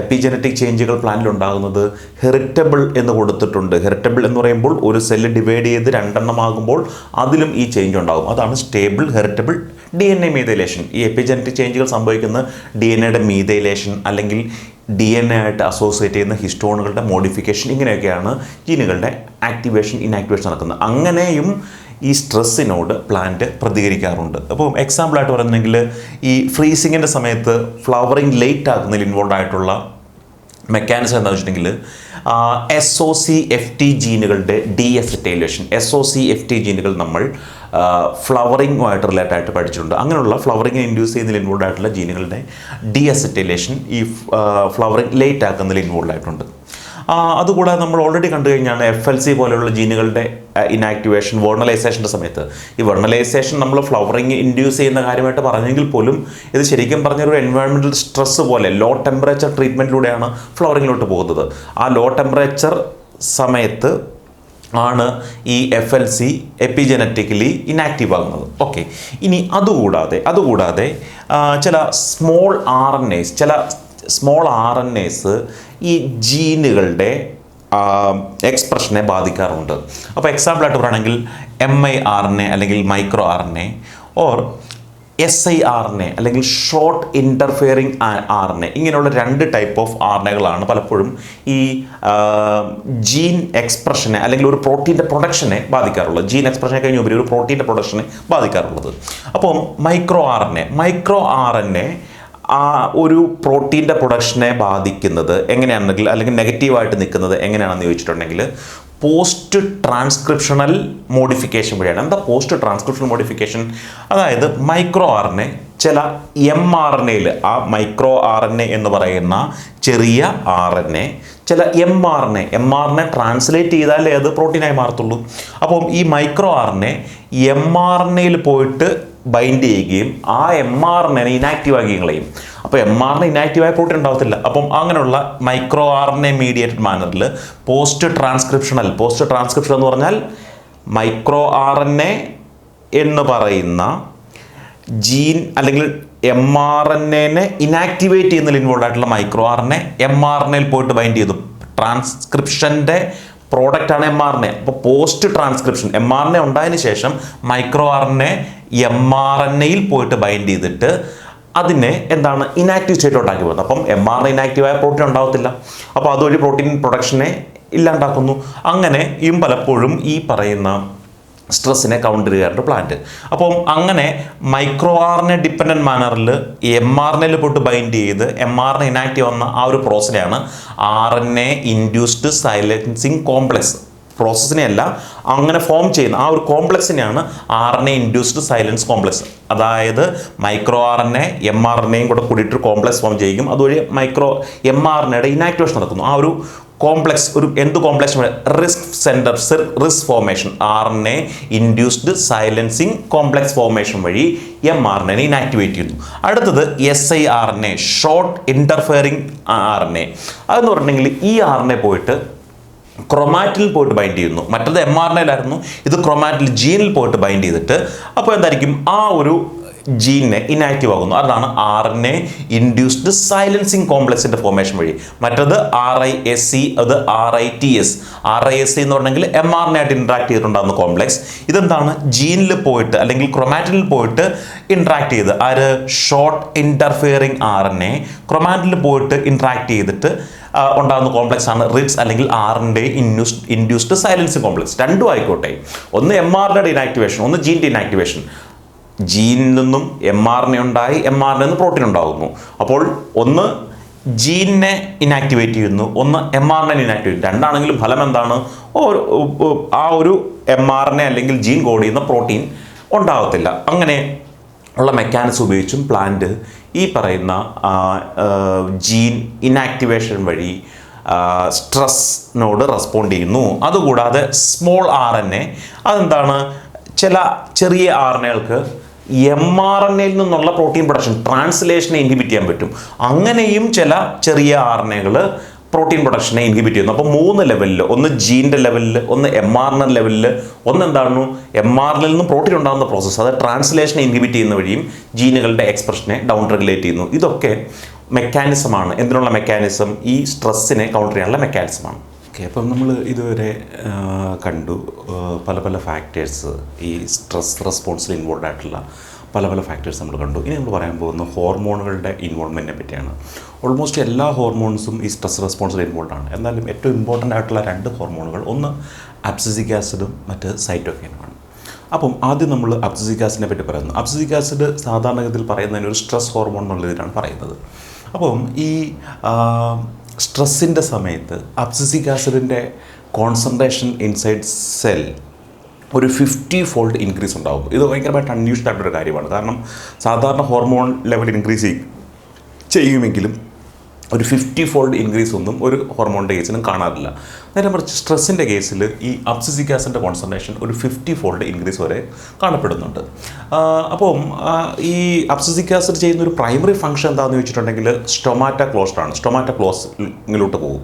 എപ്പിജനറ്റിക് ചേഞ്ചുകൾ പ്ലാന്റിൽ ഉണ്ടാകുന്നത്? ഹെറിറ്റബിൾ എന്ന് കൊടുത്തിട്ടുണ്ട്. ഹെറിറ്റബിൾ എന്ന് പറയുമ്പോൾ ഒരു സെല്ല് ഡിവൈഡ് ചെയ്ത് രണ്ടെണ്ണമാകുമ്പോൾ അതിലും ഈ ചേഞ്ച് ഉണ്ടാകും. അതാണ് സ്റ്റേബിൾ ഹെറിറ്റബിൾ DNA മീതൈലേഷൻ. ഈ എപ്പിജനറ്റിക് ചേഞ്ചുകൾ സംഭവിക്കുന്ന DNAയുടെ മീതൈലേഷൻ അല്ലെങ്കിൽ DNA ആയിട്ട് അസോസിയേറ്റ് ചെയ്യുന്ന ഹിസ്റ്റോണുകളുടെ മോഡിഫിക്കേഷൻ, ഇങ്ങനെയൊക്കെയാണ് ജീനുകളുടെ ആക്ടിവേഷൻ ഇനാക്ടിവേഷൻ നടക്കുന്നത്. അങ്ങനെയും ഈ സ്ട്രെസ്സിനോട് പ്ലാന്റ് പ്രതികരിക്കാറുണ്ട്. അപ്പോൾ എക്സാമ്പിളായിട്ട് പറയുന്നെങ്കിൽ ഈ ഫ്രീസിങ്ങിൻ്റെ സമയത്ത് ഫ്ലവറിങ് ലേറ്റ് ആക്കുന്നതിൽ ഇൻവോൾവ് ആയിട്ടുള്ള മെക്കാനിസം എന്താണെന്ന് വെച്ചിട്ടുണ്ടെങ്കിൽ SOCFT ജീനുകളുടെ ഡീഅസറ്റൈലേഷൻ. SOCFT ജീനുകൾ നമ്മൾ ഫ്ലവറിങ്ങുമായിട്ട് റിലേറ്റഡ് ആയിട്ട് പഠിച്ചിട്ടുണ്ട്. അങ്ങനെയുള്ള ഫ്ലവറിങ്ങിനെ ഇൻഡ്യൂസ് ചെയ്യുന്നതിൽ ഇൻവോൾവ് ആയിട്ടുള്ള ജീനുകളുടെ ഡീഅസറ്റൈലേഷൻ ഈ ഫ്ലവറിങ് ലേറ്റ് ആക്കുന്നതിൽ ഇൻവോൾവ് ആയിട്ടുണ്ട്. അതുകൂടാതെ നമ്മൾ ഓൾറെഡി കണ്ടു കഴിഞ്ഞാണ് FLC പോലെയുള്ള ജീനുകളുടെ ഇനാക്ടിവേഷൻ വെർണലൈസേഷൻ്റെ സമയത്ത്. ഈ വെർണലൈസേഷൻ നമ്മൾ ഫ്ലവറിങ് ഇൻഡ്യൂസ് ചെയ്യുന്ന കാര്യമായിട്ട് പറഞ്ഞെങ്കിൽ പോലും ഇത് ശരിക്കും പറഞ്ഞൊരു എൻവയോൺമെൻറ്റൽ സ്ട്രെസ് പോലെ ലോ ടെമ്പറേച്ചർ ട്രീറ്റ്മെൻറ്റിലൂടെയാണ് ഫ്ലവറിങ്ങിലോട്ട് പോകുന്നത്. ആ ലോ ടെമ്പറേച്ചർ സമയത്ത് ആണ് ഈ FLC എപ്പിജനറ്റിക്കലി ഇനാക്റ്റീവ് ആകുന്നത്. ഓക്കെ, ഇനി അതുകൂടാതെ ചില സ്മോൾ RNAs ഈ ജീനുകളുടെ എക്സ്പ്രഷനെ ബാധിക്കാറുണ്ട്. അപ്പോൾ എക്സാമ്പിളായിട്ട് പറയുകയാണെങ്കിൽ miRNA അല്ലെങ്കിൽ മൈക്രോ RNA ഓർ siRNA അല്ലെങ്കിൽ ഷോർട്ട് ഇൻ്റർഫിയറിംഗ് RNA, ഇങ്ങനെയുള്ള രണ്ട് ടൈപ്പ് ഓഫ് RNAകളാണ് പലപ്പോഴും ഈ ജീൻ എക്സ്പ്രഷനെ അല്ലെങ്കിൽ ഒരു പ്രോട്ടീൻ്റെ പ്രൊഡക്ഷനെ ബാധിക്കാറുള്ളത്. ജീൻ എക്സ്പ്രഷനെ കഴിഞ്ഞ് ഉപരി ഒരു പ്രോട്ടീൻ്റെ പ്രൊഡക്ഷനെ ബാധിക്കാറുള്ളത്. അപ്പം മൈക്രോ RNA ആ ഒരു പ്രോട്ടീൻ്റെ പ്രൊഡക്ഷനെ ബാധിക്കുന്നത് എങ്ങനെയാണെങ്കിൽ അല്ലെങ്കിൽ നെഗറ്റീവായിട്ട് നിൽക്കുന്നത് എങ്ങനെയാണെന്ന് ചോദിച്ചിട്ടുണ്ടെങ്കിൽ പോസ്റ്റ് ട്രാൻസ്ക്രിപ്ഷണൽ മോഡിഫിക്കേഷൻ വഴിയാണ്. എന്താ പോസ്റ്റ് ട്രാൻസ്ക്രിപ്ഷണൽ മോഡിഫിക്കേഷൻ? അതായത് മൈക്രോ RNA ചില mRNAയിൽ, ആ മൈക്രോ RNA എന്ന് പറയുന്ന ചെറിയ RNA ചില mRNA ട്രാൻസ്ലേറ്റ് ചെയ്താലേ അത് പ്രോട്ടീനായി മാറത്തുള്ളൂ. അപ്പം ഈ മൈക്രോ RNA mRNAയിൽ പോയിട്ട് ബൈൻഡ് ചെയ്യുകയും ആ mRNA ഇനാക്റ്റീവ് ആക്കുകയും കളയും. അപ്പോൾ mRNA ഇനാക്റ്റീവായ പ്രോട്ടീൻ ഉണ്ടാകത്തില്ല. അപ്പം അങ്ങനെയുള്ള മൈക്രോ RNA മീഡിയേറ്റഡ് മാനറിൽ പോസ്റ്റ് ട്രാൻസ്ക്രിപ്ഷൻ എന്ന് പറഞ്ഞാൽ മൈക്രോ RNA എന്ന് പറയുന്ന ജീൻ അല്ലെങ്കിൽ mRNA ഇനാക്ടിവേറ്റ് ചെയ്യുന്നതിൽ ഇൻവോൾവ് ആയിട്ടുള്ള മൈക്രോ RNA mRNAയിൽ പോയിട്ട് ബൈൻഡ് ചെയ്തു. ട്രാൻസ്ക്രിപ്ഷൻ്റെ പ്രോഡക്റ്റാണ് mRNA. അപ്പോൾ പോസ്റ്റ് ട്രാൻസ്ക്രിപ്ഷൻ mRNA ഉണ്ടായതിനു ശേഷം മൈക്രോ RNA mRNAയിൽ പോയിട്ട് ബൈൻഡ് ചെയ്തിട്ട് അതിനെ എന്താണ് ഇനാക്റ്റീവ് സ്റ്റേറ്റിലോട്ടാക്കി പോകുന്നത്. അപ്പം mRNA ഇനാക്റ്റീവായ പ്രോട്ടീൻ ഉണ്ടാകത്തില്ല. അപ്പോൾ അതുവഴി പ്രോട്ടീൻ പ്രൊഡക്ഷനെ ഇല്ലാണ്ടാക്കുന്നു. അങ്ങനെ പലപ്പോഴും ഈ പറയുന്ന സ്ട്രെസ്സിനെ കൗണ്ടർ ചെയ്യാറുണ്ട് പ്ലാന്റ്. അപ്പം അങ്ങനെ മൈക്രോ ആർഎൻഎ ഡിപ്പെൻഡൻറ്റ് മാനറിൽ mRNA പോയിട്ട് ബൈൻഡ് ചെയ്ത് mRNA ഇനാക്റ്റീവ് വന്ന ആ ഒരു പ്രോസസ്സിനെയാണ് RNA ഇൻഡ്യൂസ്ഡ് സൈലൻസിങ് കോംപ്ലക്സ്, പ്രോസസ്സിനെ അല്ല അങ്ങനെ ഫോം ചെയ്യുന്ന ആ ഒരു കോംപ്ലക്സിനെയാണ് RNA ഇൻഡ്യൂസ്ഡ് സൈലൻസ് കോംപ്ലക്സ്. അതായത് മൈക്രോ RNA mRNAയും കൂടെ കൂടിയിട്ട് കോംപ്ലക്സ് ഫോം ചെയ്യും, അതുവഴി mRNAയുടെ ഇനാക്ടിവേഷൻ നടക്കുന്നു. ആ ഒരു കോംപ്ലക്സ് ഒരു എന്ത് complex risk centre risk formation RNA induced silencing complex formation വഴി mRNA ഇനാക്ടിവേറ്റ് ചെയ്യുന്നു. അടുത്തത് siRNA ഷോർട്ട് ഇൻ്റർഫിയറിംഗ് RNA. അതെന്ന് പറഞ്ഞിട്ടുണ്ടെങ്കിൽ ഈ RNA പോയിട്ട് ക്രൊമാറ്റിൽ പോയിട്ട് ബൈൻഡ് ചെയ്യുന്നു. മറ്റത് mRNAയിലായിരുന്നു, ഇത് ക്രൊമാറ്റിൽ ജീനിൽ പോയിട്ട് ബൈൻഡ് ചെയ്തിട്ട് അപ്പോൾ എന്തായിരിക്കും ആ ഒരു ജീനിനെ ഇനാക്റ്റീവ് ആകുന്നു. അതാണ് RNA ഇൻഡ്യൂസ്ഡ് സൈലൻസിങ് കോംപ്ലക്സിൻ്റെ ഫോർമേഷൻ വഴി. മറ്റത് RISC, അത് RITS. RISC എന്ന് പറഞ്ഞെങ്കിൽ mRNA ആയിട്ട് ഇൻട്രാക്ട് ചെയ്തിട്ടുണ്ടാകുന്ന കോംപ്ലക്സ്. ഇതെന്താണ് ജീനിൽ പോയിട്ട് അല്ലെങ്കിൽ ക്രൊമാറ്റിനിൽ പോയിട്ട് ഇൻട്രാക്ട് ചെയ്ത് ഷോർട്ട് ഇൻ്റർഫിയറിംഗ് RNA ക്രൊമാറ്റിനിൽ പോയിട്ട് ഇൻട്രാക്ട് ചെയ്തിട്ട് ഉണ്ടാകുന്ന കോംപ്ലക്സ് ആണ് റിഡ്സ് അല്ലെങ്കിൽ RNA ഇൻഡ്യൂസ്ഡ് സൈലൻസിങ് കോംപ്ലക്സ്. രണ്ടും ആയിക്കോട്ടെ, ഒന്ന് mRNAയുടെ ഇനാക്ടിവേഷൻ, ഒന്ന് ജീനിൻ്റെ ഇനാക്ടിവേഷൻ. ജീനിൽ നിന്നും mRNA ഉണ്ടായി, mRNA നിന്ന് പ്രോട്ടീൻ ഉണ്ടാകുന്നു. അപ്പോൾ ഒന്ന് ജീനിനെ ഇനാക്ടിവേറ്റ് ചെയ്യുന്നു, ഒന്ന് mRNA ഇനാക്ടിവേറ്റ്. രണ്ടാണെങ്കിലും ഫലം എന്താണ്? ആ ഒരു mRNA അല്ലെങ്കിൽ ജീൻ കോഡ് ചെയ്യുന്ന പ്രോട്ടീൻ ഉണ്ടാകത്തില്ല. അങ്ങനെ ഉള്ള മെക്കാനിസം ഉപയോഗിച്ചും പ്ലാന്റ് ഈ പറയുന്ന ജീൻ ഇനാക്ടിവേഷൻ വഴി സ്ട്രെസ്സിനോട് റെസ്പോണ്ട് ചെയ്യുന്നു. അതുകൂടാതെ സ്മോൾ RNA അതെന്താണ്? ചില ചെറിയ RNAകൾക്ക് mRNAയിൽ നിന്നുള്ള പ്രോട്ടീൻ പ്രൊഡക്ഷൻ ട്രാൻസ്ലേഷനെ ഇൻഹിബിറ്റ് ചെയ്യാൻ പറ്റും. അങ്ങനെയും ചില ചെറിയ RNAകൾ പ്രോട്ടീൻ പ്രൊഡക്ഷനെ ഇൻഹിബിറ്റ് ചെയ്യുന്നു. അപ്പോൾ 3 ലെവലിൽ, ഒന്ന് ജീൻ്റെ ലെവലിൽ, ഒന്ന് mRNA ലെവലിൽ, ഒന്ന് എന്താണ് mRNAയിൽ നിന്നും പ്രോട്ടീൻ ഉണ്ടാകുന്ന പ്രോസസ്സ്, അത് ട്രാൻസ്ലേഷനെ ഇൻഹിബിറ്റ് ചെയ്യുന്ന വഴിയും ജീനുകളുടെ എക്സ്പ്രഷനെ ഡൗൺ റെഗുലേറ്റ് ചെയ്യുന്നു. ഇതൊക്കെ മെക്കാനിസമാണ്. എന്തിനുള്ള മെക്കാനിസം? ഈ സ്ട്രെസ്സിനെ കൗണ്ടർ ചെയ്യാനുള്ള മെക്കാനിസമാണ്. ഓക്കെ, അപ്പം നമ്മൾ ഇതുവരെ കണ്ടു പല പല ഫാക്ടേഴ്സ്, ഈ സ്ട്രെസ് റെസ്പോൺസിൽ ഇൻവോൾവ് ആയിട്ടുള്ള പല പല ഫാക്ടേഴ്സ് നമ്മൾ കണ്ടു. ഇനി നമ്മൾ പറയാൻ പോകുന്ന ഹോർമോണുകളുടെ ഇൻവോൾവ്മെൻറ്റിനെ പറ്റിയാണ്. ഓൾമോസ്റ്റ് എല്ലാ ഹോർമോൺസും ഈ സ്ട്രെസ് റെസ്പോൺസിൽ ഇൻവോൾവ് ആണ്. എന്നാലും ഏറ്റവും ഇമ്പോർട്ടൻ്റ് ആയിട്ടുള്ള 2 ഹോർമോണുകൾ, ഒന്ന് അബ്സിസിക് ആസിഡും മറ്റ് സൈറ്റോകൈനുമാണ്. അപ്പം ആദ്യം നമ്മൾ അബ്സിസിക് ആസിഡിനെ പറ്റി പറയുന്നു. അബ്സിസിക് ആസിഡ് സാധാരണഗതിയിൽ പറയുന്നതിന് ഒരു സ്ട്രെസ് ഹോർമോൺ എന്നുള്ള ഇതിലാണ് പറയുന്നത്. അപ്പം ഈ സ്ട്രെസ്സിൻ്റെ സമയത്ത് അബ്സിസിക് ആസിഡിൻ്റെ കോൺസെൻട്രേഷൻ ഇൻസൈഡ് സെൽ ഒരു 50-fold ഇൻക്രീസ് ഉണ്ടാകും. ഇത് ഭയങ്കരമായിട്ട് അൺയൂഷ്വൽ ആയിട്ടൊരു കാര്യമാണ്. കാരണം സാധാരണ ഹോർമോൺ ലെവൽ ഇൻക്രീസ് ചെയ്യുമെങ്കിലും ഒരു 50-fold ഇൻക്രീസ് ഒന്നും ഒരു ഹോർമോണിൻ്റെ കേസിലും കാണാറില്ല. നേരെ മറിച്ച് സ്ട്രെസ്സിൻ്റെ കേസിൽ ഈ അബ്സിസിക് ആസിഡിൻ്റെ കോൺസെൻട്രേഷൻ ഒരു 50-fold ഇൻക്രീസ് വരെ കാണപ്പെടുന്നുണ്ട്. അപ്പം ഈ അബ്സിസിക് ആസിഡ് ചെയ്യുന്ന ഒരു പ്രൈമറി ഫംഗ്ഷൻ എന്താണെന്ന് ചോദിച്ചിട്ടുണ്ടെങ്കിൽ സ്റ്റൊമാറ്റ ക്ലോസ്ഡ് ആണ്. സ്റ്റൊമാറ്റ ക്ലോസിലോട്ട് പോകും.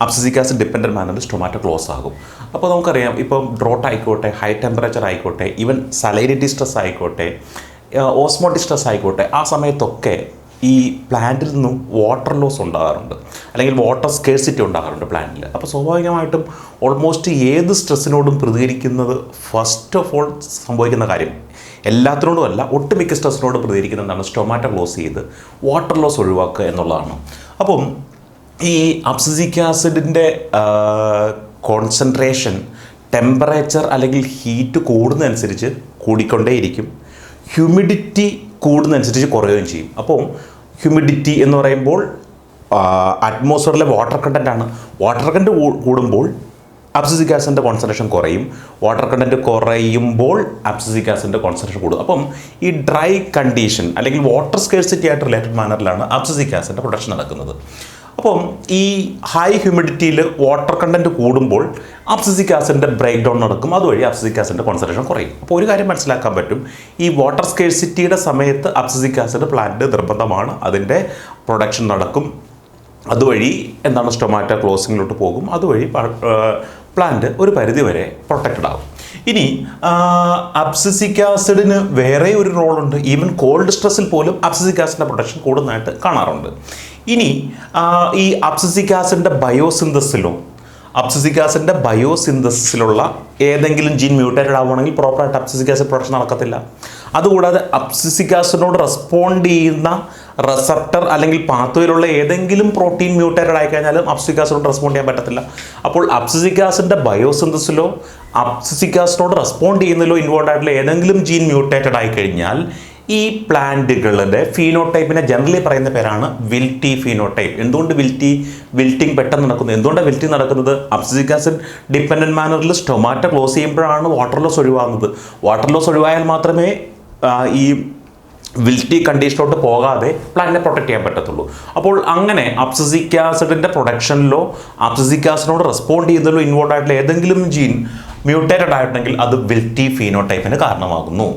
അബ്സിസിക് ആസിഡ് ഡിപ്പെൻഡൻറ്റ് മാനറിൽ സ്റ്റൊമാറ്റ ക്ലോസ് ആകും. അപ്പോൾ നമുക്കറിയാം, ഇപ്പം ഡ്രോട്ട് ആയിക്കോട്ടെ, ഹൈ ടെമ്പറേച്ചർ ആയിക്കോട്ടെ, ഈവൻ സലൈനിറ്റി സ്ട്രെസ് ആയിക്കോട്ടെ, ഓസ്മോട്ടിക് സ്ട്രെസ് ആയിക്കോട്ടെ, ആ സമയത്തൊക്കെ ഈ പ്ലാന്റിൽ നിന്നും വാട്ടർ ലോസ് ഉണ്ടാകാറുണ്ട്, അല്ലെങ്കിൽ വാട്ടർ സ്കേഴ്സിറ്റി ഉണ്ടാകാറുണ്ട് പ്ലാന്റിൽ. അപ്പോൾ സ്വാഭാവികമായിട്ടും ഓൾമോസ്റ്റ് ഏത് സ്ട്രെസ്സിനോടും പ്രതികരിക്കുന്നത് ഫസ്റ്റ് ഓഫ് ഓൾ സംഭവിക്കുന്ന കാര്യം, എല്ലാത്തിനോടും അല്ല, ഒട്ടുമിക്ക സ്ട്രെസ്സിനോടും പ്രതികരിക്കുന്ന എന്താണ്? സ്റ്റൊമാറ്റ ക്ലോസ് ചെയ്ത് വാട്ടർ ലോസ് ഒഴിവാക്കുക എന്നുള്ളതാണ്. അപ്പം ഈ അബ്സിസിക് ആസിഡിൻ്റെ കോൺസെൻട്രേഷൻ ടെമ്പറേച്ചർ അല്ലെങ്കിൽ ഹീറ്റ് കൂടുന്നതനുസരിച്ച് കൂടിക്കൊണ്ടേയിരിക്കും, ഹ്യൂമിഡിറ്റി കൂടുന്നതനുസരിച്ച് കുറയുകയും ചെയ്യും. അപ്പോൾ ഹ്യൂമിഡിറ്റി എന്ന് പറയുമ്പോൾ അറ്റ്മോസ്ഫിയറിലെ വാട്ടർ കണ്ടൻ്റ് ആണ്. വാട്ടർ കണ്ടൻറ്റ് കൂടുമ്പോൾ അബ്സിസിക് ആസിഡിൻ്റെ കോൺസെൻട്രേഷൻ കുറയും, വാട്ടർ കണ്ടൻറ്റ് കുറയുമ്പോൾ അബ്സിസിക് ആസിഡിൻ്റെ കോൺസെൻട്രേഷൻ കൂടും. അപ്പം ഈ ഡ്രൈ കണ്ടീഷൻ അല്ലെങ്കിൽ വാട്ടർ സ്കേഴ്സിറ്റി ആയിട്ട് റിലേറ്റഡ് മാനറിലാണ് അബ്സിസിക് ആസിഡിൻ്റെ പ്രൊഡക്ഷൻ നടക്കുന്നത്. അപ്പം ഈ ഹൈ ഹ്യൂമിഡിറ്റിയിൽ വാട്ടർ കണ്ടൻറ്റ് കൂടുമ്പോൾ അബ്സിസിക് ആസിഡിൻ്റെ ബ്രേക്ക് ഡൗൺ നടക്കും, അതുവഴി അബ്സിസിക് ആസിഡിൻ്റെ കോൺസെൻട്രേഷൻ കുറയും. അപ്പോൾ ഒരു കാര്യം മനസ്സിലാക്കാൻ പറ്റും, ഈ വാട്ടർ സ്കേഴ്സിറ്റിയുടെ സമയത്ത് അബ്സിസിക് ആസിഡ് പ്ലാന്റ് നിർബന്ധമാണ്, അതിൻ്റെ പ്രൊഡക്ഷൻ നടക്കും, അതുവഴി എന്താണ് സ്റ്റൊമാറ്റ ക്ലോസിങ്ങിലോട്ട് പോകും, അതുവഴി പ്ലാന്റ് ഒരു പരിധി വരെ പ്രൊട്ടക്റ്റഡ് ആകും. ഇനി അബ്സിസിക് ആസിഡിന് വേറെ ഒരു റോളുണ്ട്. ഈവൻ കോൾഡ് സ്ട്രെസ്സിൽ പോലും അബ്സിസിക് ആസിഡിൻ്റെ പ്രൊഡക്ഷൻ കൂടുന്നതായിട്ട് കാണാറുണ്ട്. ഇനി ഈ അബ്സിസിക് ആസിഡിൻ്റെ ബയോസിന്തസിലുള്ള ഏതെങ്കിലും ജീൻ മ്യൂട്ടേറ്റഡ് ആവുകയാണെങ്കിൽ പ്രോപ്പറായിട്ട് അബ്സിസിക് ആസിഡ് പ്രൊഡക്ഷൻ നടക്കത്തില്ല. അതുകൂടാതെ അബ്സിസിക് ആസിഡിനോട് റെസ്പോണ്ട് ചെയ്യുന്ന റെസപ്റ്റർ അല്ലെങ്കിൽ പാത്വേയിലുള്ള ഏതെങ്കിലും പ്രോട്ടീൻ മ്യൂട്ടേറ്റഡ് ആയി കഴിഞ്ഞാലും അബ്സിസിക് ആസിഡോട് റെസ്പോണ്ട് ചെയ്യാൻ പറ്റത്തില്ല. അപ്പോൾ അബ്സിസിക് ആസിഡിന്റെ ബയോസിന്തസിലോ അബ്സിസിക് ആസിഡോട് റെസ്പോണ്ട് ചെയ്യുന്നതിലോ ഇൻവോൾവ് ആയിട്ടുള്ള ഏതെങ്കിലും ജീൻ മ്യൂട്ടേറ്റഡ് ആയി കഴിഞ്ഞാൽ ഈ പ്ലാന്റുകളുടെ ഫീനോടൈപ്പിനെ ജനറലി പറയുന്ന പേരാണ് വിൽറ്റി ഫീനോടൈപ്പ്. എന്തുകൊണ്ട് വിൽറ്റിംഗ് പെട്ടെന്ന് നടക്കുന്നു? എന്തുകൊണ്ടാണ് വിൽറ്റിംഗ് നടക്കുന്നത്? അബ്സിസിക് ആസിഡ് ഡിപ്പെൻഡന്റ് മാനറിൽ സ്റ്റൊമാറ്റ ക്ലോസ് ചെയ്യുമ്പോഴാണ് വാട്ടർ ലോസ് ഒഴിവാകുന്നത്. വാട്ടർ ലോസ് ഒഴിവായാൽ മാത്രമേ ഈ വിൽറ്റി കണ്ടീഷനിലോട്ട് പോകാതെ പ്ലാന്റിനെ പ്രൊട്ടക്ട് ചെയ്യാൻ പറ്റത്തുള്ളൂ. അപ്പോൾ അങ്ങനെ അബ്സിസിക് ആസിഡിൻ്റെ പ്രൊഡക്ഷനിലോ അബ്സിസിക് ആസിഡിനോട് റെസ്പോണ്ട് ചെയ്യുന്നതിലോ ഇൻവോൾവ് ആയിട്ടുള്ള ഏതെങ്കിലും ജീൻ മ്യൂട്ടേറ്റഡ് ആയിട്ടുണ്ടെങ്കിൽ അത് വിൽറ്റി ഫീനോടൈപ്പിന് കാരണമാകുന്നു.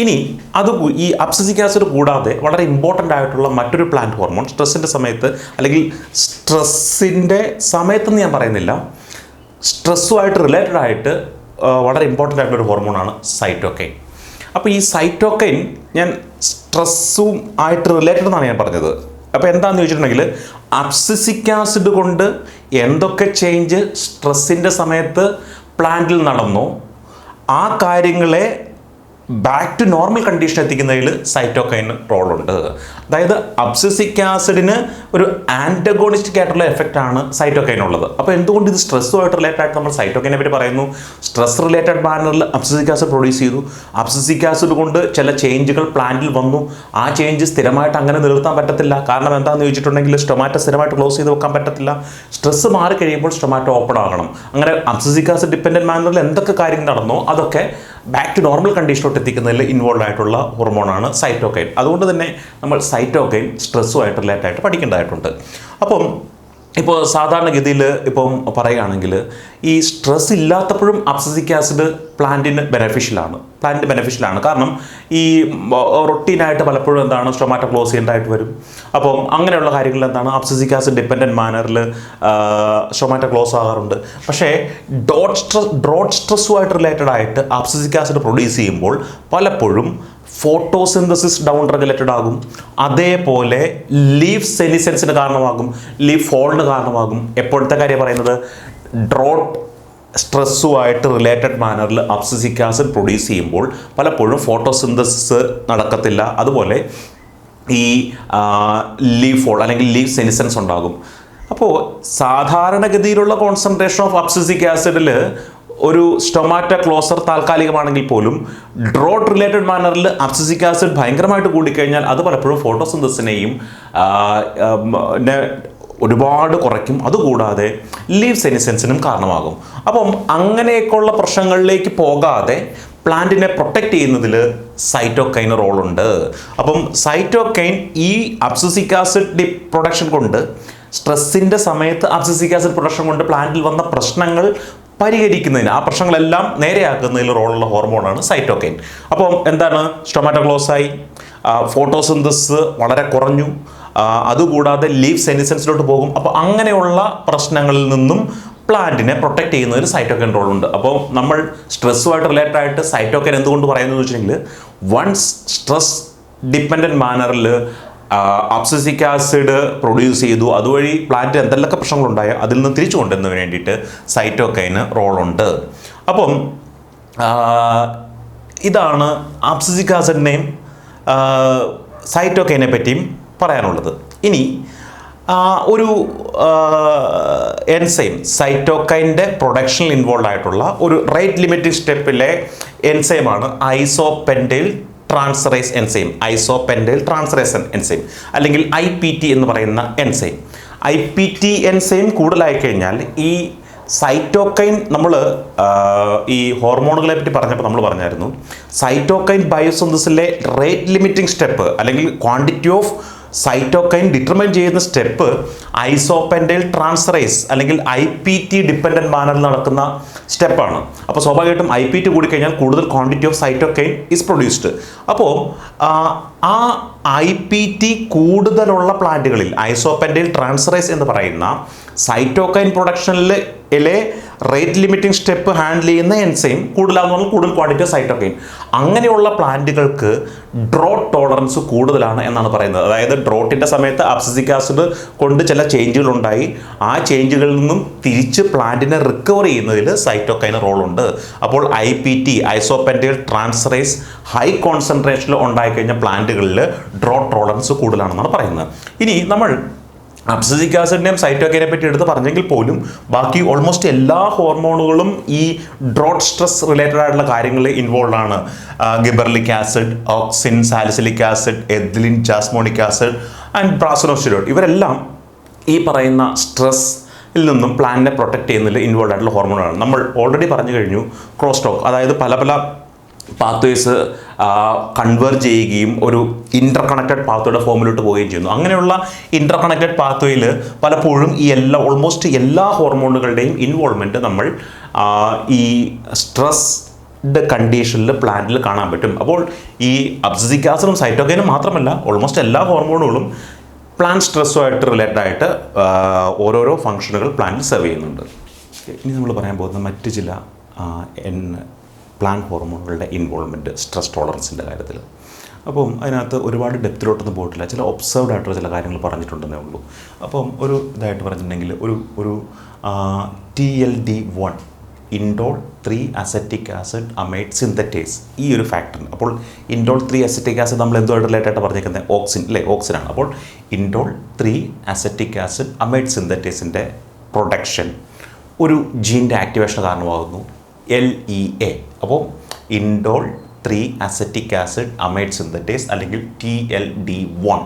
ഇനി ഈ അബ്സിസിക് ആസിഡ് കൂടാതെ വളരെ ഇമ്പോർട്ടൻ്റ് ആയിട്ടുള്ള മറ്റൊരു പ്ലാന്റ് ഹോർമോൺ സ്ട്രെസ്സിൻ്റെ സമയത്ത്, അല്ലെങ്കിൽ സ്ട്രെസ്സിൻ്റെ സമയത്തെന്ന് ഞാൻ പറയുന്നില്ല, സ്ട്രെസ്സുമായിട്ട് റിലേറ്റഡ് ആയിട്ട് വളരെ ഇമ്പോർട്ടൻ്റ് ആയിട്ടുള്ള ഒരു ഹോർമോണാണ് സൈറ്റോകൈൻ. അപ്പോൾ ഈ സൈറ്റോകൈൻ ഞാൻ സ്ട്രെസ്സും ആയിട്ട് റിലേറ്റഡ് എന്നാണ് ഞാൻ പറഞ്ഞത്. അപ്പോൾ എന്താണെന്ന് ചോദിച്ചിട്ടുണ്ടെങ്കിൽ അബ്സിസിക് ആസിഡ് കൊണ്ട് എന്തൊക്കെ ചേഞ്ച് സ്ട്രെസ്സിൻ്റെ സമയത്ത് പ്ലാന്റിൽ നടന്നോ ആ കാര്യങ്ങളെ ബാക്ക് ടു നോർമൽ കണ്ടീഷൻ എത്തിക്കുന്നതിൽ സൈറ്റോകൈന് റോളുണ്ട്. അതായത് അബ്സിസിക് ആസിഡിന് ഒരു ആൻറ്റഗോണിസ്റ്റിക് ആയിട്ടുള്ള എഫക്റ്റ് ആണ് സൈറ്റോകൈൻ ഉള്ളത്. അപ്പോൾ എന്തുകൊണ്ട് ഇത് സ്ട്രെസ്സുമായിട്ട് റിലേറ്റഡ് ആയിട്ട് നമ്മൾ സൈറ്റോകൈനെ പറ്റി പറയുന്നു? സ്ട്രെസ് റിലേറ്റഡ് മാനറിൽ അബ്സിസിക് ആസിഡ് പ്രൊഡ്യൂസ് ചെയ്തു. അബ്സിസിക് ആസിഡ് കൊണ്ട് ചില ചേഞ്ചുകൾ പ്ലാന്റിൽ വന്നു. ആ ചേഞ്ച് സ്ഥിരമായിട്ട് അങ്ങനെ നിർത്താൻ പറ്റത്തില്ല. കാരണം എന്താണെന്ന് ചോദിച്ചിട്ടുണ്ടെങ്കിൽ സ്റ്റൊമാറ്റോ സ്ഥിരമായിട്ട് ക്ലോസ് ചെയ്ത് വെക്കാൻ പറ്റത്തില്ല. സ്ട്രെസ് മാറി കഴിയുമ്പോൾ സ്റ്റൊമാറ്റോ ഓപ്പൺ ആകണം. അങ്ങനെ അബ്സിസിക് ആസിഡ് ഡിപ്പെൻഡന്റ് മാനറിൽ എന്തൊക്കെ കാര്യങ്ങൾ നടന്നോ അതൊക്കെ ബാക്ക് ടു നോർമൽ കണ്ടീഷനിലോട്ട് എത്തിക്കുന്നതിൽ ഇൻവോൾവ് ആയിട്ടുള്ള ഹോർമോണാണ് സൈറ്റോകൈൻ. അതുകൊണ്ട് തന്നെ നമ്മൾ സൈറ്റോകൈൻ സ്ട്രെസ്സുമായിട്ട് റിലേറ്റഡ് ആയിട്ട് പഠിക്കേണ്ടതായിട്ടുണ്ട്. അപ്പം ഇപ്പോൾ സാധാരണഗതിയിൽ ഇപ്പം പറയുകയാണെങ്കിൽ ഈ സ്ട്രെസ് ഇല്ലാത്തപ്പോഴും അബ്സിസിക് ആസിഡ് പ്ലാന്റിന് ബെനഫിഷ്യലാണ്. കാരണം ഈ റൊട്ടീനായിട്ട് പലപ്പോഴും എന്താണ് സ്റ്റൊമാറ്റോ ക്ലോസ് ചെയ്യേണ്ടതായിട്ട് വരും. അപ്പം അങ്ങനെയുള്ള കാര്യങ്ങളിൽ എന്താണ് അബ്സിസിക് ആസിഡ് ഡിപ്പെൻഡൻറ്റ് മാനറിൽ സ്റ്റൊമാറ്റോ ക്ലോസ് ആകാറുണ്ട്. പക്ഷേ ഡ്രോട്ട് സ്ട്രെസ്സുമായിട്ട് റിലേറ്റഡ് ആയിട്ട് അബ്സിസിക് ആസിഡ് പ്രൊഡ്യൂസ് ചെയ്യുമ്പോൾ പലപ്പോഴും ഫോട്ടോസിന്തസിസ് ഡൗൺ റെഗുലേറ്റഡ് ആകും. അതേപോലെ ലീഫ് സെനിസെൻസിന് കാരണമാകും, ലീഫ് ഫോളിന് കാരണമാകും. എപ്പോഴത്തെ കാര്യം പറയുന്നത്? ഡ്രോട്ട് സ്ട്രെസ്സുമായിട്ട് റിലേറ്റഡ് മാനറിൽ അബ്സിസിക് ആസിഡ് പ്രൊഡ്യൂസ് ചെയ്യുമ്പോൾ പലപ്പോഴും ഫോട്ടോസിന്തസിസ് നടക്കത്തില്ല. അതുപോലെ ഈ ലീഫ് ഫോൾ അല്ലെങ്കിൽ ലീഫ് സെനിസെൻസ് ഉണ്ടാകും. അപ്പോൾ സാധാരണഗതിയിലുള്ള കോൺസെൻട്രേഷൻ ഓഫ് അബ്സിസിക് ആസിഡിൽ ഒരു സ്റ്റൊമാറ്റോ ക്ലോസർ താൽക്കാലികമാണെങ്കിൽ പോലും ഡ്രോട്ട് റിലേറ്റഡ് മാനറിൽ അബ്സിസിക് ആസിഡ് ഭയങ്കരമായിട്ട് കൂടിക്കഴിഞ്ഞാൽ അത് പലപ്പോഴും ഫോട്ടോസിന്തസിനെയും ഒരുപാട് കുറയ്ക്കും. അതുകൂടാതെ ലീഫ് സെനിസെൻസിനും കാരണമാകും. അപ്പം അങ്ങനെയൊക്കെയുള്ള പ്രശ്നങ്ങളിലേക്ക് പോകാതെ പ്ലാന്റിനെ പ്രൊട്ടക്റ്റ് ചെയ്യുന്നതിൽ സൈറ്റോകൈൻ റോളുണ്ട്. അപ്പം സൈറ്റോകൈൻ ഈ അബ്സിസിക് ആസിഡ് പ്രൊഡക്ഷൻ കൊണ്ട്, സ്ട്രെസ്സിൻ്റെ സമയത്ത് അബ്സിസിക് ആസിഡ് പ്രൊഡക്ഷൻ കൊണ്ട് പ്ലാന്റിൽ വന്ന പ്രശ്നങ്ങൾ പരിഹരിക്കുന്നതിന്, ആ പ്രശ്നങ്ങളെല്ലാം നേരെയാക്കുന്നതിൽ റോളുള്ള ഹോർമോണാണ് സൈറ്റോകൈൻ. അപ്പം എന്താണ്? സ്റ്റൊമാറ്റോ ക്ലോസായി, ഫോട്ടോസിന്തസിസ് വളരെ കുറഞ്ഞു, അതുകൂടാതെ ലീഫ് സെനിസെൻസിലോട്ട് പോകും. അപ്പോൾ അങ്ങനെയുള്ള പ്രശ്നങ്ങളിൽ നിന്നും പ്ലാന്റിനെ പ്രൊട്ടക്റ്റ് ചെയ്യുന്നതിൽ സൈറ്റോകൈൻ റോളുണ്ട്. അപ്പോൾ നമ്മൾ സ്ട്രെസ്സുമായിട്ട് റിലേറ്റഡ് ആയിട്ട് സൈറ്റോകൈൻ എന്തുകൊണ്ട് പറയുന്നത് വെച്ചിട്ടുണ്ടെങ്കിൽ, വൺസ് സ്ട്രെസ് ഡിപ്പെൻഡൻറ്റ് മാനറിൽ അബ്സിസിക് ആസിഡ് പ്രൊഡ്യൂസ് ചെയ്തു, അതുവഴി പ്ലാന്റ് എന്തെല്ലാം പ്രശ്നങ്ങളുണ്ടായോ അതിൽ നിന്ന് തിരിച്ചു കൊണ്ടുവന്നതിന് വേണ്ടിയിട്ട് സൈറ്റോകൈന് റോളുണ്ട്. അപ്പം ഇതാണ് അബ്സിസിക് ആസിഡിനെയും സൈറ്റോകൈനെ പറ്റിയും പറയാനുള്ളത്. ഇനി ഒരു എൻസൈം സൈറ്റോകൈൻ്റെ പ്രൊഡക്ഷനിൽ ഇൻവോൾവ് ആയിട്ടുള്ള ഒരു റേറ്റ് ലിമിറ്റിംഗ് സ്റ്റെപ്പിലെ എൻസൈമാണ് ഐസോപെൻറ്റൈൽ ട്രാൻസ്ഫറേസ് എൻസൈം, അല്ലെങ്കിൽ IPT എന്ന് പറയുന്ന എൻസൈം. IPT എൻസൈം കൂടുതലായി കഴിഞ്ഞാൽ ഈ സൈറ്റോകൈൻ, നമ്മൾ ഈ ഹോർമോണുകളെ പറ്റി പറഞ്ഞപ്പോൾ നമ്മൾ പറഞ്ഞായിരുന്നു, സൈറ്റോകൈൻ ബയോസിന്തസിലെ റേറ്റ് ലിമിറ്റിംഗ് സ്റ്റെപ്പ് അല്ലെങ്കിൽ ക്വാണ്ടിറ്റി ഓഫ് സൈറ്റോകൈൻ ഡിറ്റർമൈൻ ചെയ്യുന്ന സ്റ്റെപ്പ് ഐസോപെൻറ്റൈൽ ട്രാൻസ്ഫറേസ് അല്ലെങ്കിൽ IPT ഡിപ്പെൻഡൻറ്റ് മാനറിൽ നടക്കുന്ന സ്റ്റെപ്പാണ്. അപ്പോൾ സ്വാഭാവികമായിട്ടും IPT കൂടിക്കഴിഞ്ഞാൽ കൂടുതൽ quantity of cytokinin is produced. അപ്പോൾ ആ IPT കൂടുതലുള്ള പ്ലാന്റുകളിൽ ഐസോപെൻറ്റൈൽ ട്രാൻസ്ഫറേസ് എന്ന് പറയുന്ന സൈറ്റോകൈൻ പ്രൊഡക്ഷനിലെ റേറ്റ് ലിമിറ്റിംഗ് സ്റ്റെപ്പ് ഹാൻഡിൽ ചെയ്യുന്ന എൻസൈം കൂടുതലാണെന്ന് പറഞ്ഞാൽ കൂടുതൽ ക്വാണ്ടിറ്റി സൈറ്റോകൈൻ. അങ്ങനെയുള്ള പ്ലാന്റുകൾക്ക് ഡ്രോട്ട് ടോളറൻസ് കൂടുതലാണ് എന്നാണ് പറയുന്നത്. അതായത് ഡ്രോട്ടിൻ്റെ സമയത്ത് അബ്സിസിക് ആസിഡ് കൊണ്ട് ചില ചേഞ്ചുകൾ ഉണ്ടായി, ആ ചേഞ്ചുകളിൽ നിന്നും തിരിച്ച് പ്ലാന്റിനെ റിക്കവർ ചെയ്യുന്നതിൽ സൈറ്റോകൈന് റോളുണ്ട്. അപ്പോൾ IPT ഐസോപെൻറ്റൈൽ ട്രാൻസ്ഫറേസ് ഹൈ കോൺസെൻട്രേഷനിൽ ഉണ്ടായിക്കഴിഞ്ഞ പ്ലാന്റുകളിൽ ഡ്രോട്ട് ടോളറൻസ് കൂടുതലാണെന്നാണ് പറയുന്നത്. ഇനി നമ്മൾ അബ്സിസിക് ആസിഡിനെയും സൈറ്റോകൈനെ പറ്റി എടുത്ത് പറഞ്ഞെങ്കിൽ പോലും ബാക്കി ഓൾമോസ്റ്റ് എല്ലാ ഹോർമോണുകളും ഈ ഡ്രോട്ട് സ്ട്രെസ് റിലേറ്റഡ് ആയിട്ടുള്ള കാര്യങ്ങളിൽ ഇൻവോൾവ് ആണ്. Gibberellic acid, auxin, salicylic acid, ethylene, jasmonic acid and brassinosteroid, ഇവരെല്ലാം ഈ പറയുന്ന സ്ട്രെസ്സിൽ നിന്നും പ്ലാന്റിനെ പ്രൊട്ടക്ട് ചെയ്യുന്നതിൽ ഇൻവോൾവ് ആയിട്ടുള്ള ഹോർമോണാണ്. നമ്മൾ ഓൾറെഡി പറഞ്ഞു കഴിഞ്ഞു ക്രോസ് ടോക്ക്, അതായത് പല പല പാത്വേസ് കൺവേർജ് ചെയ്യുകയും ഒരു ഇൻ്റർ കണക്റ്റഡ് പാത്വേയുടെ ഫോമിലോട്ട് പോവുകയും ചെയ്യുന്നു. അങ്ങനെയുള്ള ഇൻ്റർ കണക്റ്റഡ് പാത്വേയിൽ പലപ്പോഴും ഈ ഓൾമോസ്റ്റ് എല്ലാ ഹോർമോണുകളുടെയും ഇൻവോൾവ്മെൻറ്റ് നമ്മൾ ഈ സ്ട്രെസ്ഡ് കണ്ടീഷനിൽ പ്ലാന്റിൽ കാണാൻ പറ്റും. അപ്പോൾ ഈ അബ്സിസിക് ആസിഡും സൈറ്റോകൈനും മാത്രമല്ല ഓൾമോസ്റ്റ് എല്ലാ ഹോർമോണുകളും പ്ലാന്റ് സ്ട്രെസ്സുമായിട്ട് റിലേറ്റഡ് ആയിട്ട് ഓരോരോ ഫങ്ഷനുകൾ പ്ലാന്റിൽ സെർവ് ചെയ്യുന്നുണ്ട്. ഇനി നമ്മൾ പറയാൻ പോകുന്ന മറ്റ് ചില പ്ലാന്റ് ഹോർമോണുകളുടെ ഇൻവോൾവ്മെൻറ്റ് സ്ട്രെസ് ടോളറൻസിൻ്റെ കാര്യത്തിൽ. അപ്പം അതിനകത്ത് ഒരുപാട് ഡെപ്തിലോട്ടൊന്നും പോയിട്ടില്ല, ചില ഒബ്സർവ്ഡ് ആയിട്ടുള്ള ചില കാര്യങ്ങൾ പറഞ്ഞിട്ടുണ്ടെന്നേ ഉള്ളൂ. അപ്പം ഒരു ഇതായിട്ട് പറഞ്ഞിട്ടുണ്ടെങ്കിൽ ഒരു TLD1 indole 3 acetic acid amide synthetase, ഈ ഒരു ഫാക്ടറിന്. അപ്പോൾ ഇൻഡോൾ 3 അസറ്റിക് ആസിഡ് നമ്മൾ എന്തുമായിട്ട് റിലേറ്റ് ആയിട്ട് പറഞ്ഞിരിക്കുന്നത് ഓക്സിൻ അല്ലേ, ഓക്സിനാണ്. അപ്പോൾ ഇൻഡോൾ 3 അസറ്റിക് ആസിഡ് അമൈഡ് സിന്തറ്റേസിൻ്റെ പ്രൊഡക്ഷൻ ഒരു ജീൻ്റെ ആക്ടിവേഷൻ കാരണമാകുന്നു, LEA. അപ്പോൾ indole 3 acetic acid amide synthetase അല്ലെങ്കിൽ TLD1,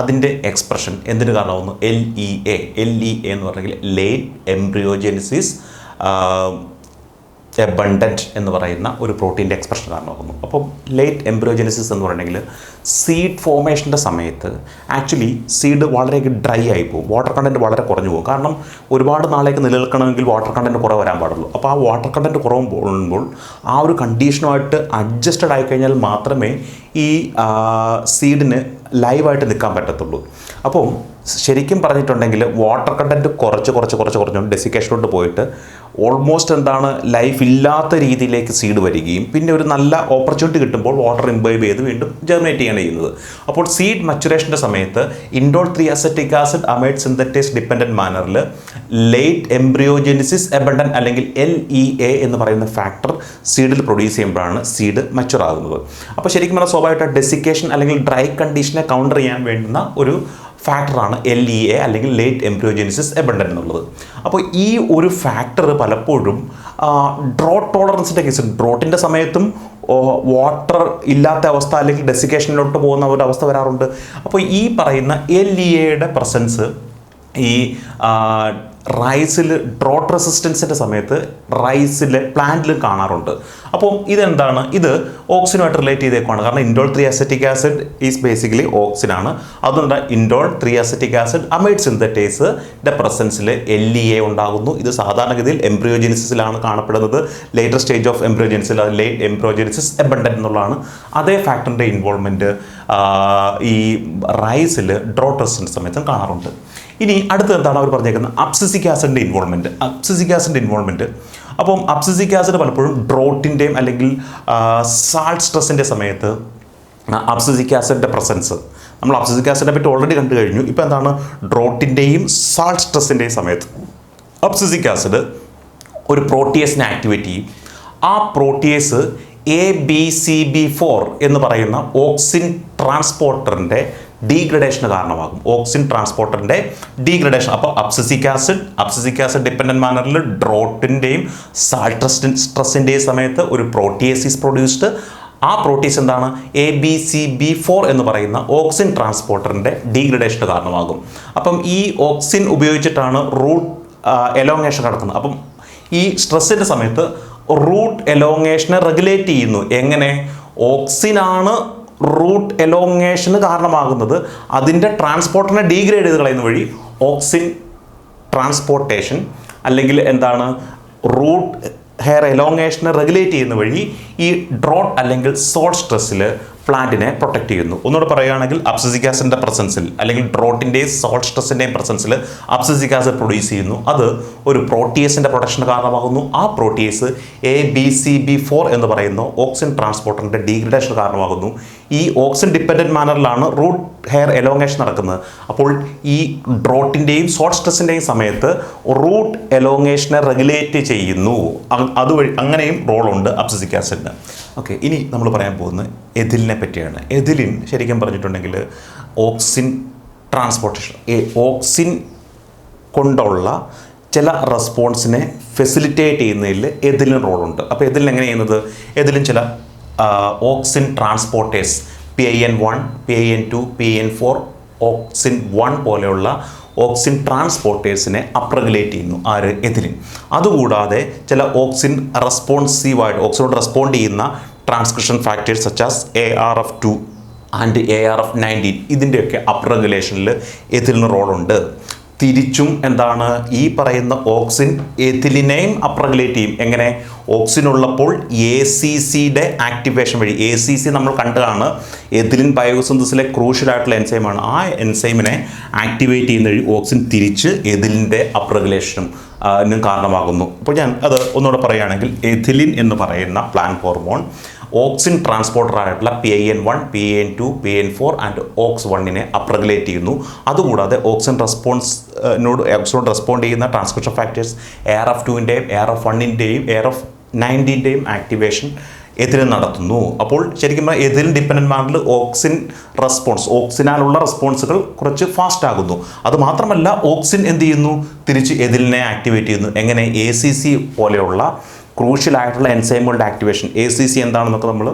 അതിൻ്റെ എക്സ്പ്രഷൻ എന്തിനു കാരണമാകുന്നു, LEA എന്ന് പറഞ്ഞെങ്കിൽ ലേറ്റ് എംബ്രിയോജെനിസിസ് എബണ്ടൻറ്റ് എന്ന് പറയുന്ന ഒരു പ്രോട്ടീൻ്റെ എക്സ്പ്രഷൻ കാരണമാകുന്നു. അപ്പം ലേറ്റ് എംബ്രിയോജെനിസിസ് എന്ന് പറഞ്ഞെങ്കിൽ സീഡ് ഫോർമേഷൻ്റെ സമയത്ത് ആക്ച്വലി സീഡ് വളരെ ഡ്രൈ ആയി പോകും, വാട്ടർ കണ്ടൻറ്റ് വളരെ കുറഞ്ഞു പോകും. കാരണം ഒരുപാട് നാളേക്ക് നിലനിൽക്കണമെങ്കിൽ വാട്ടർ കണ്ടൻറ്റ് കുറവ് വരാൻ പാടുള്ളൂ. അപ്പോൾ ആ വാട്ടർ കണ്ടൻറ്റ് കുറവ് പോകുമ്പോൾ ആ ഒരു കണ്ടീഷനുമായിട്ട് അഡ്ജസ്റ്റഡ് ആയിക്കഴിഞ്ഞാൽ മാത്രമേ ഈ സീഡിന് ലൈവായിട്ട് നിൽക്കാൻ പറ്റത്തുള്ളൂ. അപ്പോൾ ശരിക്കും പറഞ്ഞിട്ടുണ്ടെങ്കിൽ വാട്ടർ കണ്ടൻറ്റ് കുറച്ച് ഡെസിക്കേഷനോട്ട് പോയിട്ട് ഓൾമോസ്റ്റ് എന്താണ് ലൈഫ് ഇല്ലാത്ത രീതിയിലേക്ക് സീഡ് വരികയും പിന്നെ ഒരു നല്ല ഓപ്പർച്യൂണിറ്റി കിട്ടുമ്പോൾ വാട്ടർ ഇംബൈബ് ചെയ്ത് വീണ്ടും ജെർമിനേറ്റ് ചെയ്യാണ് ചെയ്യുന്നത്. അപ്പോൾ സീഡ് മച്ചുറേഷൻ്റെ സമയത്ത് indole 3 acetic acid amide synthetase dependent മാനറിൽ ലേറ്റ് എംബ്രിയോജെനിസിസ് എബണ്ടൻറ്റ് അല്ലെങ്കിൽ LEA എന്ന് പറയുന്ന ഫാക്ടർ സീഡിൽ പ്രൊഡ്യൂസ് ചെയ്യുമ്പോഴാണ് സീഡ് മച്ചുർ ആകുന്നത്. അപ്പോൾ ശരിക്കും പറഞ്ഞാൽ സ്വാഭാവികമായിട്ട് ഡെസിക്കേഷൻ അല്ലെങ്കിൽ ഡ്രൈ കണ്ടീഷനെ കൗണ്ടർ ചെയ്യാൻ വേണ്ടുന്ന ഒരു ഫാക്ടറാണ് LEA അല്ലെങ്കിൽ ലേറ്റ് എംബ്രിയോജെനിസിസ് എബണ്ടൻറ്റ് എന്നുള്ളത്. അപ്പോൾ ഈ ഒരു ഫാക്ടർ പലപ്പോഴും ഡ്രോട്ട് ടോളറൻസിൻ്റെ കേസ്, ഡ്രോട്ടിൻ്റെ സമയത്തും വാട്ടർ ഇല്ലാത്ത അവസ്ഥ അല്ലെങ്കിൽ ഡെസിക്കേഷനിലോട്ട് പോകുന്ന ഒരു അവസ്ഥ വരാറുണ്ട്. അപ്പോൾ ഈ പറയുന്ന LEAയുടെ പ്രസൻസ് ഈ റൈസിൽ ഡ്രോട്ട് റെസിസ്റ്റൻസിൻ്റെ സമയത്ത് റൈസിൽ പ്ലാന്റിൽ കാണാറുണ്ട്. അപ്പോൾ ഇതെന്താണ്, ഇത് ഓക്സിനുമായിട്ട് റിലേറ്റ് ചെയ്തേക്കുവാണ്. കാരണം indole 3 acetic acid is basically ഓക്സിനാണ്. അതുകൊണ്ട് ഇൻഡോൾ 3 അസറ്റിക് ആസിഡ് അമൈഡ് സിന്തറ്റേസിൻ്റെ പ്രസൻസിൽ LEA ഉണ്ടാകുന്നു. ഇത് സാധാരണഗതിയിൽ എംബ്രിയോജെനിസിസിലാണ് കാണപ്പെടുന്നത്. ലേറ്റർ സ്റ്റേജ് ഓഫ് എംബ്രിയോജെനിസിൽ അത് ലേറ്റ് എംബ്രിയോജെനിസിസ് എബണ്ടൻറ്റ് എന്നുള്ളതാണ്. അതേ ഫാക്ടറിൻ്റെ ഇൻവോൾവ്മെൻറ്റ് ഈ റൈസിൽ ഡ്രോട്ട് റെസിസ്റ്റൻസ് സമയത്തും കാണാറുണ്ട്. ഇനി അടുത്ത് എന്താണ് അവർ പറഞ്ഞേക്കുന്നത്, അബ്സിസിക് ആസിഡിൻ്റെ ഇൻവോൾവ്മെൻറ്റ്. അപ്പം അബ്സിസിക് ആസിഡ് പലപ്പോഴും ഡ്രോട്ടിൻ്റെയും അല്ലെങ്കിൽ സാൾട്ട് സ്ട്രെസ്സിൻ്റെ സമയത്ത് അബ്സിസിക് ആസിഡിൻ്റെ പ്രസൻസ്, നമ്മൾ അബ്സിസിക് ആസിഡിനെ പറ്റി ഓൾറെഡി കണ്ടു കഴിഞ്ഞു. ഇപ്പോൾ എന്താണ്, ഡ്രോട്ടിൻ്റെയും സാൾട്ട് സ്ട്രെസ്സിൻ്റെയും സമയത്ത് അബ്സിസിക് ആസിഡ് ഒരു പ്രോട്ടിയേസിനെ ആക്ടിവേറ്റ് ചെയ്യും. ആ പ്രോട്ടിയേസ് ABCB4 എന്ന് പറയുന്ന ഓക്സിൻ ട്രാൻസ്പോർട്ടറിൻ്റെ ഡീഗ്രഡേഷന് കാരണമാകും. അപ്പോൾ അബ്സിസിക് ആസിഡ് ഡിപ്പെൻഡൻറ്റ് മാനറിൽ ഡ്രോട്ടിൻ്റെയും സാൾട്ട് സ്ട്രെസ്സിൻ്റെയും സമയത്ത് ഒരു പ്രോട്ടിയേസ് ഈസ് പ്രൊഡ്യൂസ്ഡ്. ആ പ്രോട്ടീസ് എന്താണ്, ABCB4 എന്ന് പറയുന്ന ഓക്സിൻ ട്രാൻസ്പോർട്ടറിൻ്റെ ഡീഗ്രഡേഷന് കാരണമാകും. അപ്പം ഈ ഓക്സിൻ ഉപയോഗിച്ചിട്ടാണ് റൂട്ട് എലോങ്ങേഷൻ നടക്കുന്നത്. അപ്പം ഈ സ്ട്രെസ്സിൻ്റെ സമയത്ത് റൂട്ട് എലോങ്ങേഷനെ റെഗുലേറ്റ് ചെയ്യുന്നു. എങ്ങനെ, ഓക്സിനാണ് റൂട്ട് എലോങ്ങേഷന് കാരണമാകുന്നത്. അതിൻ്റെ ട്രാൻസ്പോർട്ടറിനെ ഡീഗ്രേഡ് ചെയ്ത് കളയുന്ന വഴി ഓക്സിൻ ട്രാൻസ്പോർട്ടേഷൻ അല്ലെങ്കിൽ എന്താണ് റൂട്ട് ഹെയർ എലോങ്ങേഷനെ റെഗുലേറ്റ് ചെയ്യുന്ന വഴി ഈ ഡ്രോട്ട് അല്ലെങ്കിൽ സോൾട്ട് സ്ട്രെസ്സിൽ പ്ലാന്റിനെ പ്രൊട്ടക്റ്റ് ചെയ്യുന്നു. ഒന്നുകൂടെ പറയുകയാണെങ്കിൽ അബ്സിസിക് ആസിഡിൻ്റെ പ്രസൻസിൽ അല്ലെങ്കിൽ ഡ്രോട്ടിൻ്റെയും സോൾട്ട് സ്ട്രെസ്സിൻ്റെയും പ്രസൻസിൽ അബ്സിസിക് ആസിഡ് പ്രൊഡ്യൂസ് ചെയ്യുന്നു. അത് ഒരു പ്രോട്ടിയേസിൻ്റെ പ്രൊഡക്ഷന് കാരണമാകുന്നു. ആ പ്രോട്ടിയേസ് ABCB4 എന്ന് പറയുന്ന ഓക്സിൻ ട്രാൻസ്പോർട്ടറിൻ്റെ ഡീഗ്രഡേഷൻ കാരണമാകുന്നു. ഈ ഓക്സിൻ ഡിപ്പെൻഡൻറ്റ് മാനറിലാണ് റൂട്ട് ഹെയർ എലോങ്ങേഷൻ നടക്കുന്നത്. അപ്പോൾ ഈ ഡ്രോട്ടിൻ്റെയും സോൾട്ട് സ്ട്രെസ്സിൻ്റെയും സമയത്ത് റൂട്ട് എലോങ്ങേഷനെ റെഗുലേറ്റ് ചെയ്യുന്നു. അതുവഴി അങ്ങനെയും റോളുണ്ട് അബ്സിസിക് ആസിഡിന്. ഓക്കെ, ഇനി നമ്മൾ പറയാൻ പോകുന്നത് എഥിലിനെ പറ്റിയാണ്. എഥിലിൻ ശരിക്കും പറഞ്ഞിട്ടുണ്ടെങ്കിൽ ഓക്സിൻ ട്രാൻസ്പോർട്ടേഷൻ, ഓക്സിൻ കൊണ്ടുള്ള ചില റെസ്പോൺസിനെ ഫെസിലിറ്റേറ്റ് ചെയ്യുന്നതിൽ എഥിലിന് റോളുണ്ട്. അപ്പോൾ എഥിലിൻ എങ്ങനെ ചെയ്യുന്നത്? എഥിലിൻ ചില auxin transporters PIN1, PIN2, PIN4, auxin 1 പോലെയുള്ള ഓക്സിൻ ട്രാൻസ്പോർട്ടേഴ്സിനെ അപ്രഗുലേറ്റ് ചെയ്യുന്നു. ആര്? എഥിലിൻ. അതുകൂടാതെ ചില ഓക്സിൻ റെസ്പോൺസീവായിട്ട് ഓക്സിനോട് റെസ്പോണ്ട് ചെയ്യുന്ന transcription factors such as ARF2 and ARF19 ഇതിൻ്റെയൊക്കെ അപ്രഗുലേഷനിൽ എഥിലിന് റോളുണ്ട്. തിരിച്ചും എന്താണ്, ഈ പറയുന്ന ഓക്സിൻ എഥിലിനെയും അപ്രഗുലേറ്റ് ചെയ്യും. എങ്ങനെ? ഓക്സിൻ ഉള്ളപ്പോൾ ACCയുടെ ആക്ടിവേഷൻ വഴി, ACC നമ്മൾ കണ്ടതാണ് എഥിലിൻ ബയോസിന്തസിലെ ക്രൂഷ്യൽ ആയിട്ടുള്ള എൻസൈമാണ്. ആ എൻസൈമിനെ ആക്ടിവേറ്റ് ചെയ്യുന്ന വഴി ഓക്സിൻ തിരിച്ച് എഥിലിൻ്റെ അപ്രഗുലേഷനും കാരണമാകുന്നു. അപ്പോൾ ഞാൻ അത് ഒന്നുകൂടെ പറയുകയാണെങ്കിൽ എഥിലിൻ എന്ന് പറയുന്ന പ്ലാന്റ് ഹോർമോൺ ഓക്സിൻ ട്രാൻസ്പോർട്ടറായിട്ടുള്ള PIN1, PIN2, PIN4 ആൻഡ് OX1നെ അപ്രഗുലേറ്റ് ചെയ്യുന്നു. അതുകൂടാതെ ഓക്സിനോട് റെസ്പോണ്ട് ചെയ്യുന്ന ട്രാൻസ്ക്രിപ്ഷൻ ഫാക്ടേഴ്സ് ARF2ൻ്റെയും ARF1ൻ്റെയും ARF19ൻ്റെയും ആക്ടിവേഷൻ എഥിലിൻ നടത്തുന്നു. അപ്പോൾ ശരിക്കും പറഞ്ഞാൽ എഥിലിൻ ഡിപ്പെൻഡൻറ്റ് മാനറിൽ ഓക്സിൻ റെസ്പോൺസ്, ഓക്സിനാലുള്ള റെസ്പോൺസുകൾ കുറച്ച് ഫാസ്റ്റ് ആകുന്നു. അതുമാത്രമല്ല ഓക്സിൻ എന്ത് ചെയ്യുന്നു? തിരിച്ച് എഥിലിനെ ആക്ടിവേറ്റ് ചെയ്യുന്നു. എങ്ങനെ? ACC പോലെയുള്ള ക്രൂഷ്യൽ ആയിട്ടുള്ള എൻസൈമുകളുടെ ആക്ടിവേഷൻ. ACC എന്താണെന്നൊക്കെ നമ്മൾ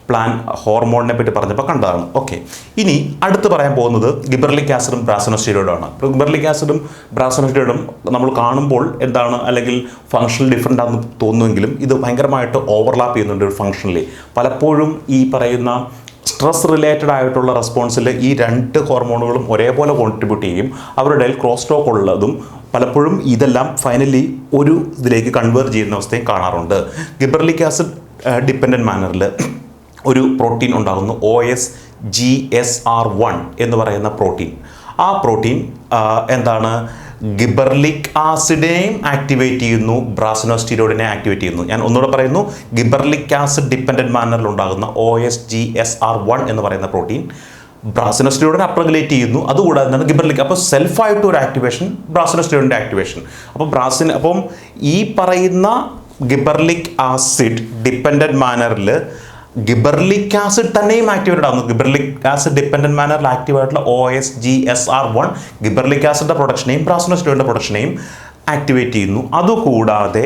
പ്ലാൻ ഹോർമോണിനെ പറ്റി പറഞ്ഞപ്പോൾ കണ്ടതാണ്. ഓക്കെ, ഇനി അടുത്ത് പറയാൻ പോകുന്നത് ഗിബർലിക് ആസിഡും ബ്രാസിനോസ്റ്റീറോയിഡുമാണ്. ഇപ്പോൾ ഗിബർലിക് ആസിഡും ബ്രാസിനോസ്റ്റീറോയിഡും നമ്മൾ കാണുമ്പോൾ എന്താണ്, അല്ലെങ്കിൽ ഫങ്ഷണൽ ഡിഫറൻ്റ് ആണെന്ന് തോന്നുമെങ്കിലും ഇത് ഭയങ്കരമായിട്ട് ഓവർലാപ്പ് ചെയ്യുന്നുണ്ട് ഒരു ഫങ്ഷണലി. പലപ്പോഴും ഈ പറയുന്ന സ്ട്രെസ് റിലേറ്റഡ് ആയിട്ടുള്ള റെസ്പോൺസിൽ ഈ രണ്ട് ഹോർമോണുകളും ഒരേപോലെ കോൺട്രിബ്യൂട്ട് ചെയ്യും. അവരുടെ ക്രോസ് ടോക്ക് ഉള്ളതും പലപ്പോഴും ഇതെല്ലാം ഫൈനലി ഒരു ഇതിലേക്ക് കൺവേർട്ട് ചെയ്യുന്ന അവസ്ഥയും കാണാറുണ്ട്. ഗിബർലിക് ആസിഡ് ഡിപ്പെൻഡൻറ്റ് മാനറിൽ ഒരു പ്രോട്ടീൻ ഉണ്ടാകുന്നു, OSGSR1 എന്ന് പറയുന്ന പ്രോട്ടീൻ. ആ പ്രോട്ടീൻ എന്താണ്, ഗിബർലിക് ആസിഡിനെയും ആക്ടിവേറ്റ് ചെയ്യുന്നു, ബ്രാസിനോസ്റ്റീറോയിഡിനെ ആക്ടിവേറ്റ് ചെയ്യുന്നു. ഞാൻ ഒന്നുകൂടെ പറയുന്നു, ഗിബർലിക് ആസിഡ് ഡിപ്പെൻഡൻറ്റ് മാനറിൽ ഉണ്ടാകുന്ന OSGSR1 എന്ന് പറയുന്ന പ്രോട്ടീൻ ബ്രാസിനോസ്റ്റീറോയിഡിനെ അപ്രഗുലേറ്റ് ചെയ്യുന്നു. അതുകൂടാതെ എന്താണ് ഗിബർലിക്, അപ്പോൾ സെൽഫായിട്ട് ഒരു ആക്ടിവേഷൻ, ബ്രാസിനോസ്റ്റീറോയിഡിൻ്റെ ആക്ടിവേഷൻ. അപ്പം ഈ പറയുന്ന ഗിബർലിക് ആസിഡ് ഡിപ്പെൻഡൻറ്റ് മാനറിൽ ഗിബർലിക് ആസിഡ് തന്നെയും ആക്ടിവേറ്റഡ് ആകുന്നു. ഗിബർലിക് ആസിഡ് ഡിപ്പെൻഡൻറ്റ് മാനറിൽ ആക്റ്റീവ് ആയിട്ടുള്ള OSGSR1 ഗിബർലിക് ആസിഡിൻ്റെ പ്രൊഡക്ഷനെയും ബ്രാസിനോസ്റ്റീറോയിഡിൻ്റെ പ്രൊഡക്ഷനെയും ആക്ടിവേറ്റ് ചെയ്യുന്നു. അതുകൂടാതെ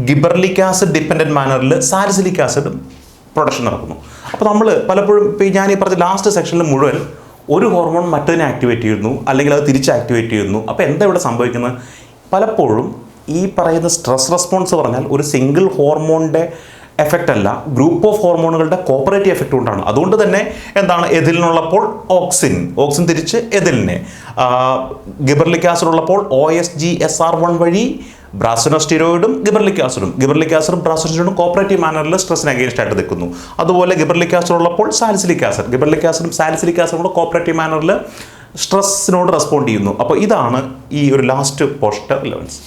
ഗിബർലിക് ആസിഡ് ഡിപ്പെൻഡൻറ്റ് മാനറിൽ സാലിസിലിക് ആസിഡ് പ്രൊഡക്ഷൻ നടക്കുന്നു. അപ്പോൾ നമ്മൾ പലപ്പോഴും ഇപ്പോൾ ഞാൻ ഈ പറഞ്ഞ ലാസ്റ്റ് സെക്ഷനിൽ മുഴുവൻ ഒരു ഹോർമോൺ മറ്റതിനെ ആക്ടിവേറ്റ് ചെയ്യുന്നു, അല്ലെങ്കിൽ അത് തിരിച്ച് ആക്ടിവേറ്റ് ചെയ്യുന്നു. അപ്പോൾ എന്താ ഇവിടെ സംഭവിക്കുന്നത്? പലപ്പോഴും ഈ പറയുന്ന സ്ട്രെസ് റെസ്പോൺസ് പറഞ്ഞാൽ ഒരു സിംഗിൾ ഹോർമോണിൻ്റെ എഫക്റ്റ് അല്ല, ഗ്രൂപ്പ് ഓഫ് ഹോർമോണുകളുടെ കോപ്പറേറ്റീവ് എഫക്റ്റ് കൊണ്ടാണ്. അതുകൊണ്ട് തന്നെ എന്താണ്, എഥിലിനുള്ളപ്പോൾ ഓക്സിൻ തിരിച്ച് എഥിലിനെ, ഗിബർലിക് ആസിഡ് ഉള്ളപ്പോൾ OSGSR1 വഴി ബ്രാസിനോസ്റ്റീറോയിഡും ഗിബർലിക് ആസിഡും ബ്രാസിനോസ്റ്റീറോയിഡും കോപ്പറേറ്റീവ് മാനറിൽ സ്ട്രെസ്സിന് അഗെയിൻസ്റ്റ് ആയിട്ട് നിൽക്കുന്നു. അതുപോലെ ഗിബർലിക് ആസിഡ് ഉള്ളപ്പോൾ സാലിസിലിക് ആസിഡ്, ഗിബർലിക് ആസിഡും സാലിസിലിക് ആസിഡും കൂടെ കോപ്പറേറ്റീവ് മാനറിൽ സ്ട്രെസ്സിനോട് റെസ്പോണ്ട് ചെയ്യുന്നു. അപ്പോൾ ഇതാണ് ഈ ഒരു ലാസ്റ്റ് പോസ്റ്റ് റിലവൻസ്.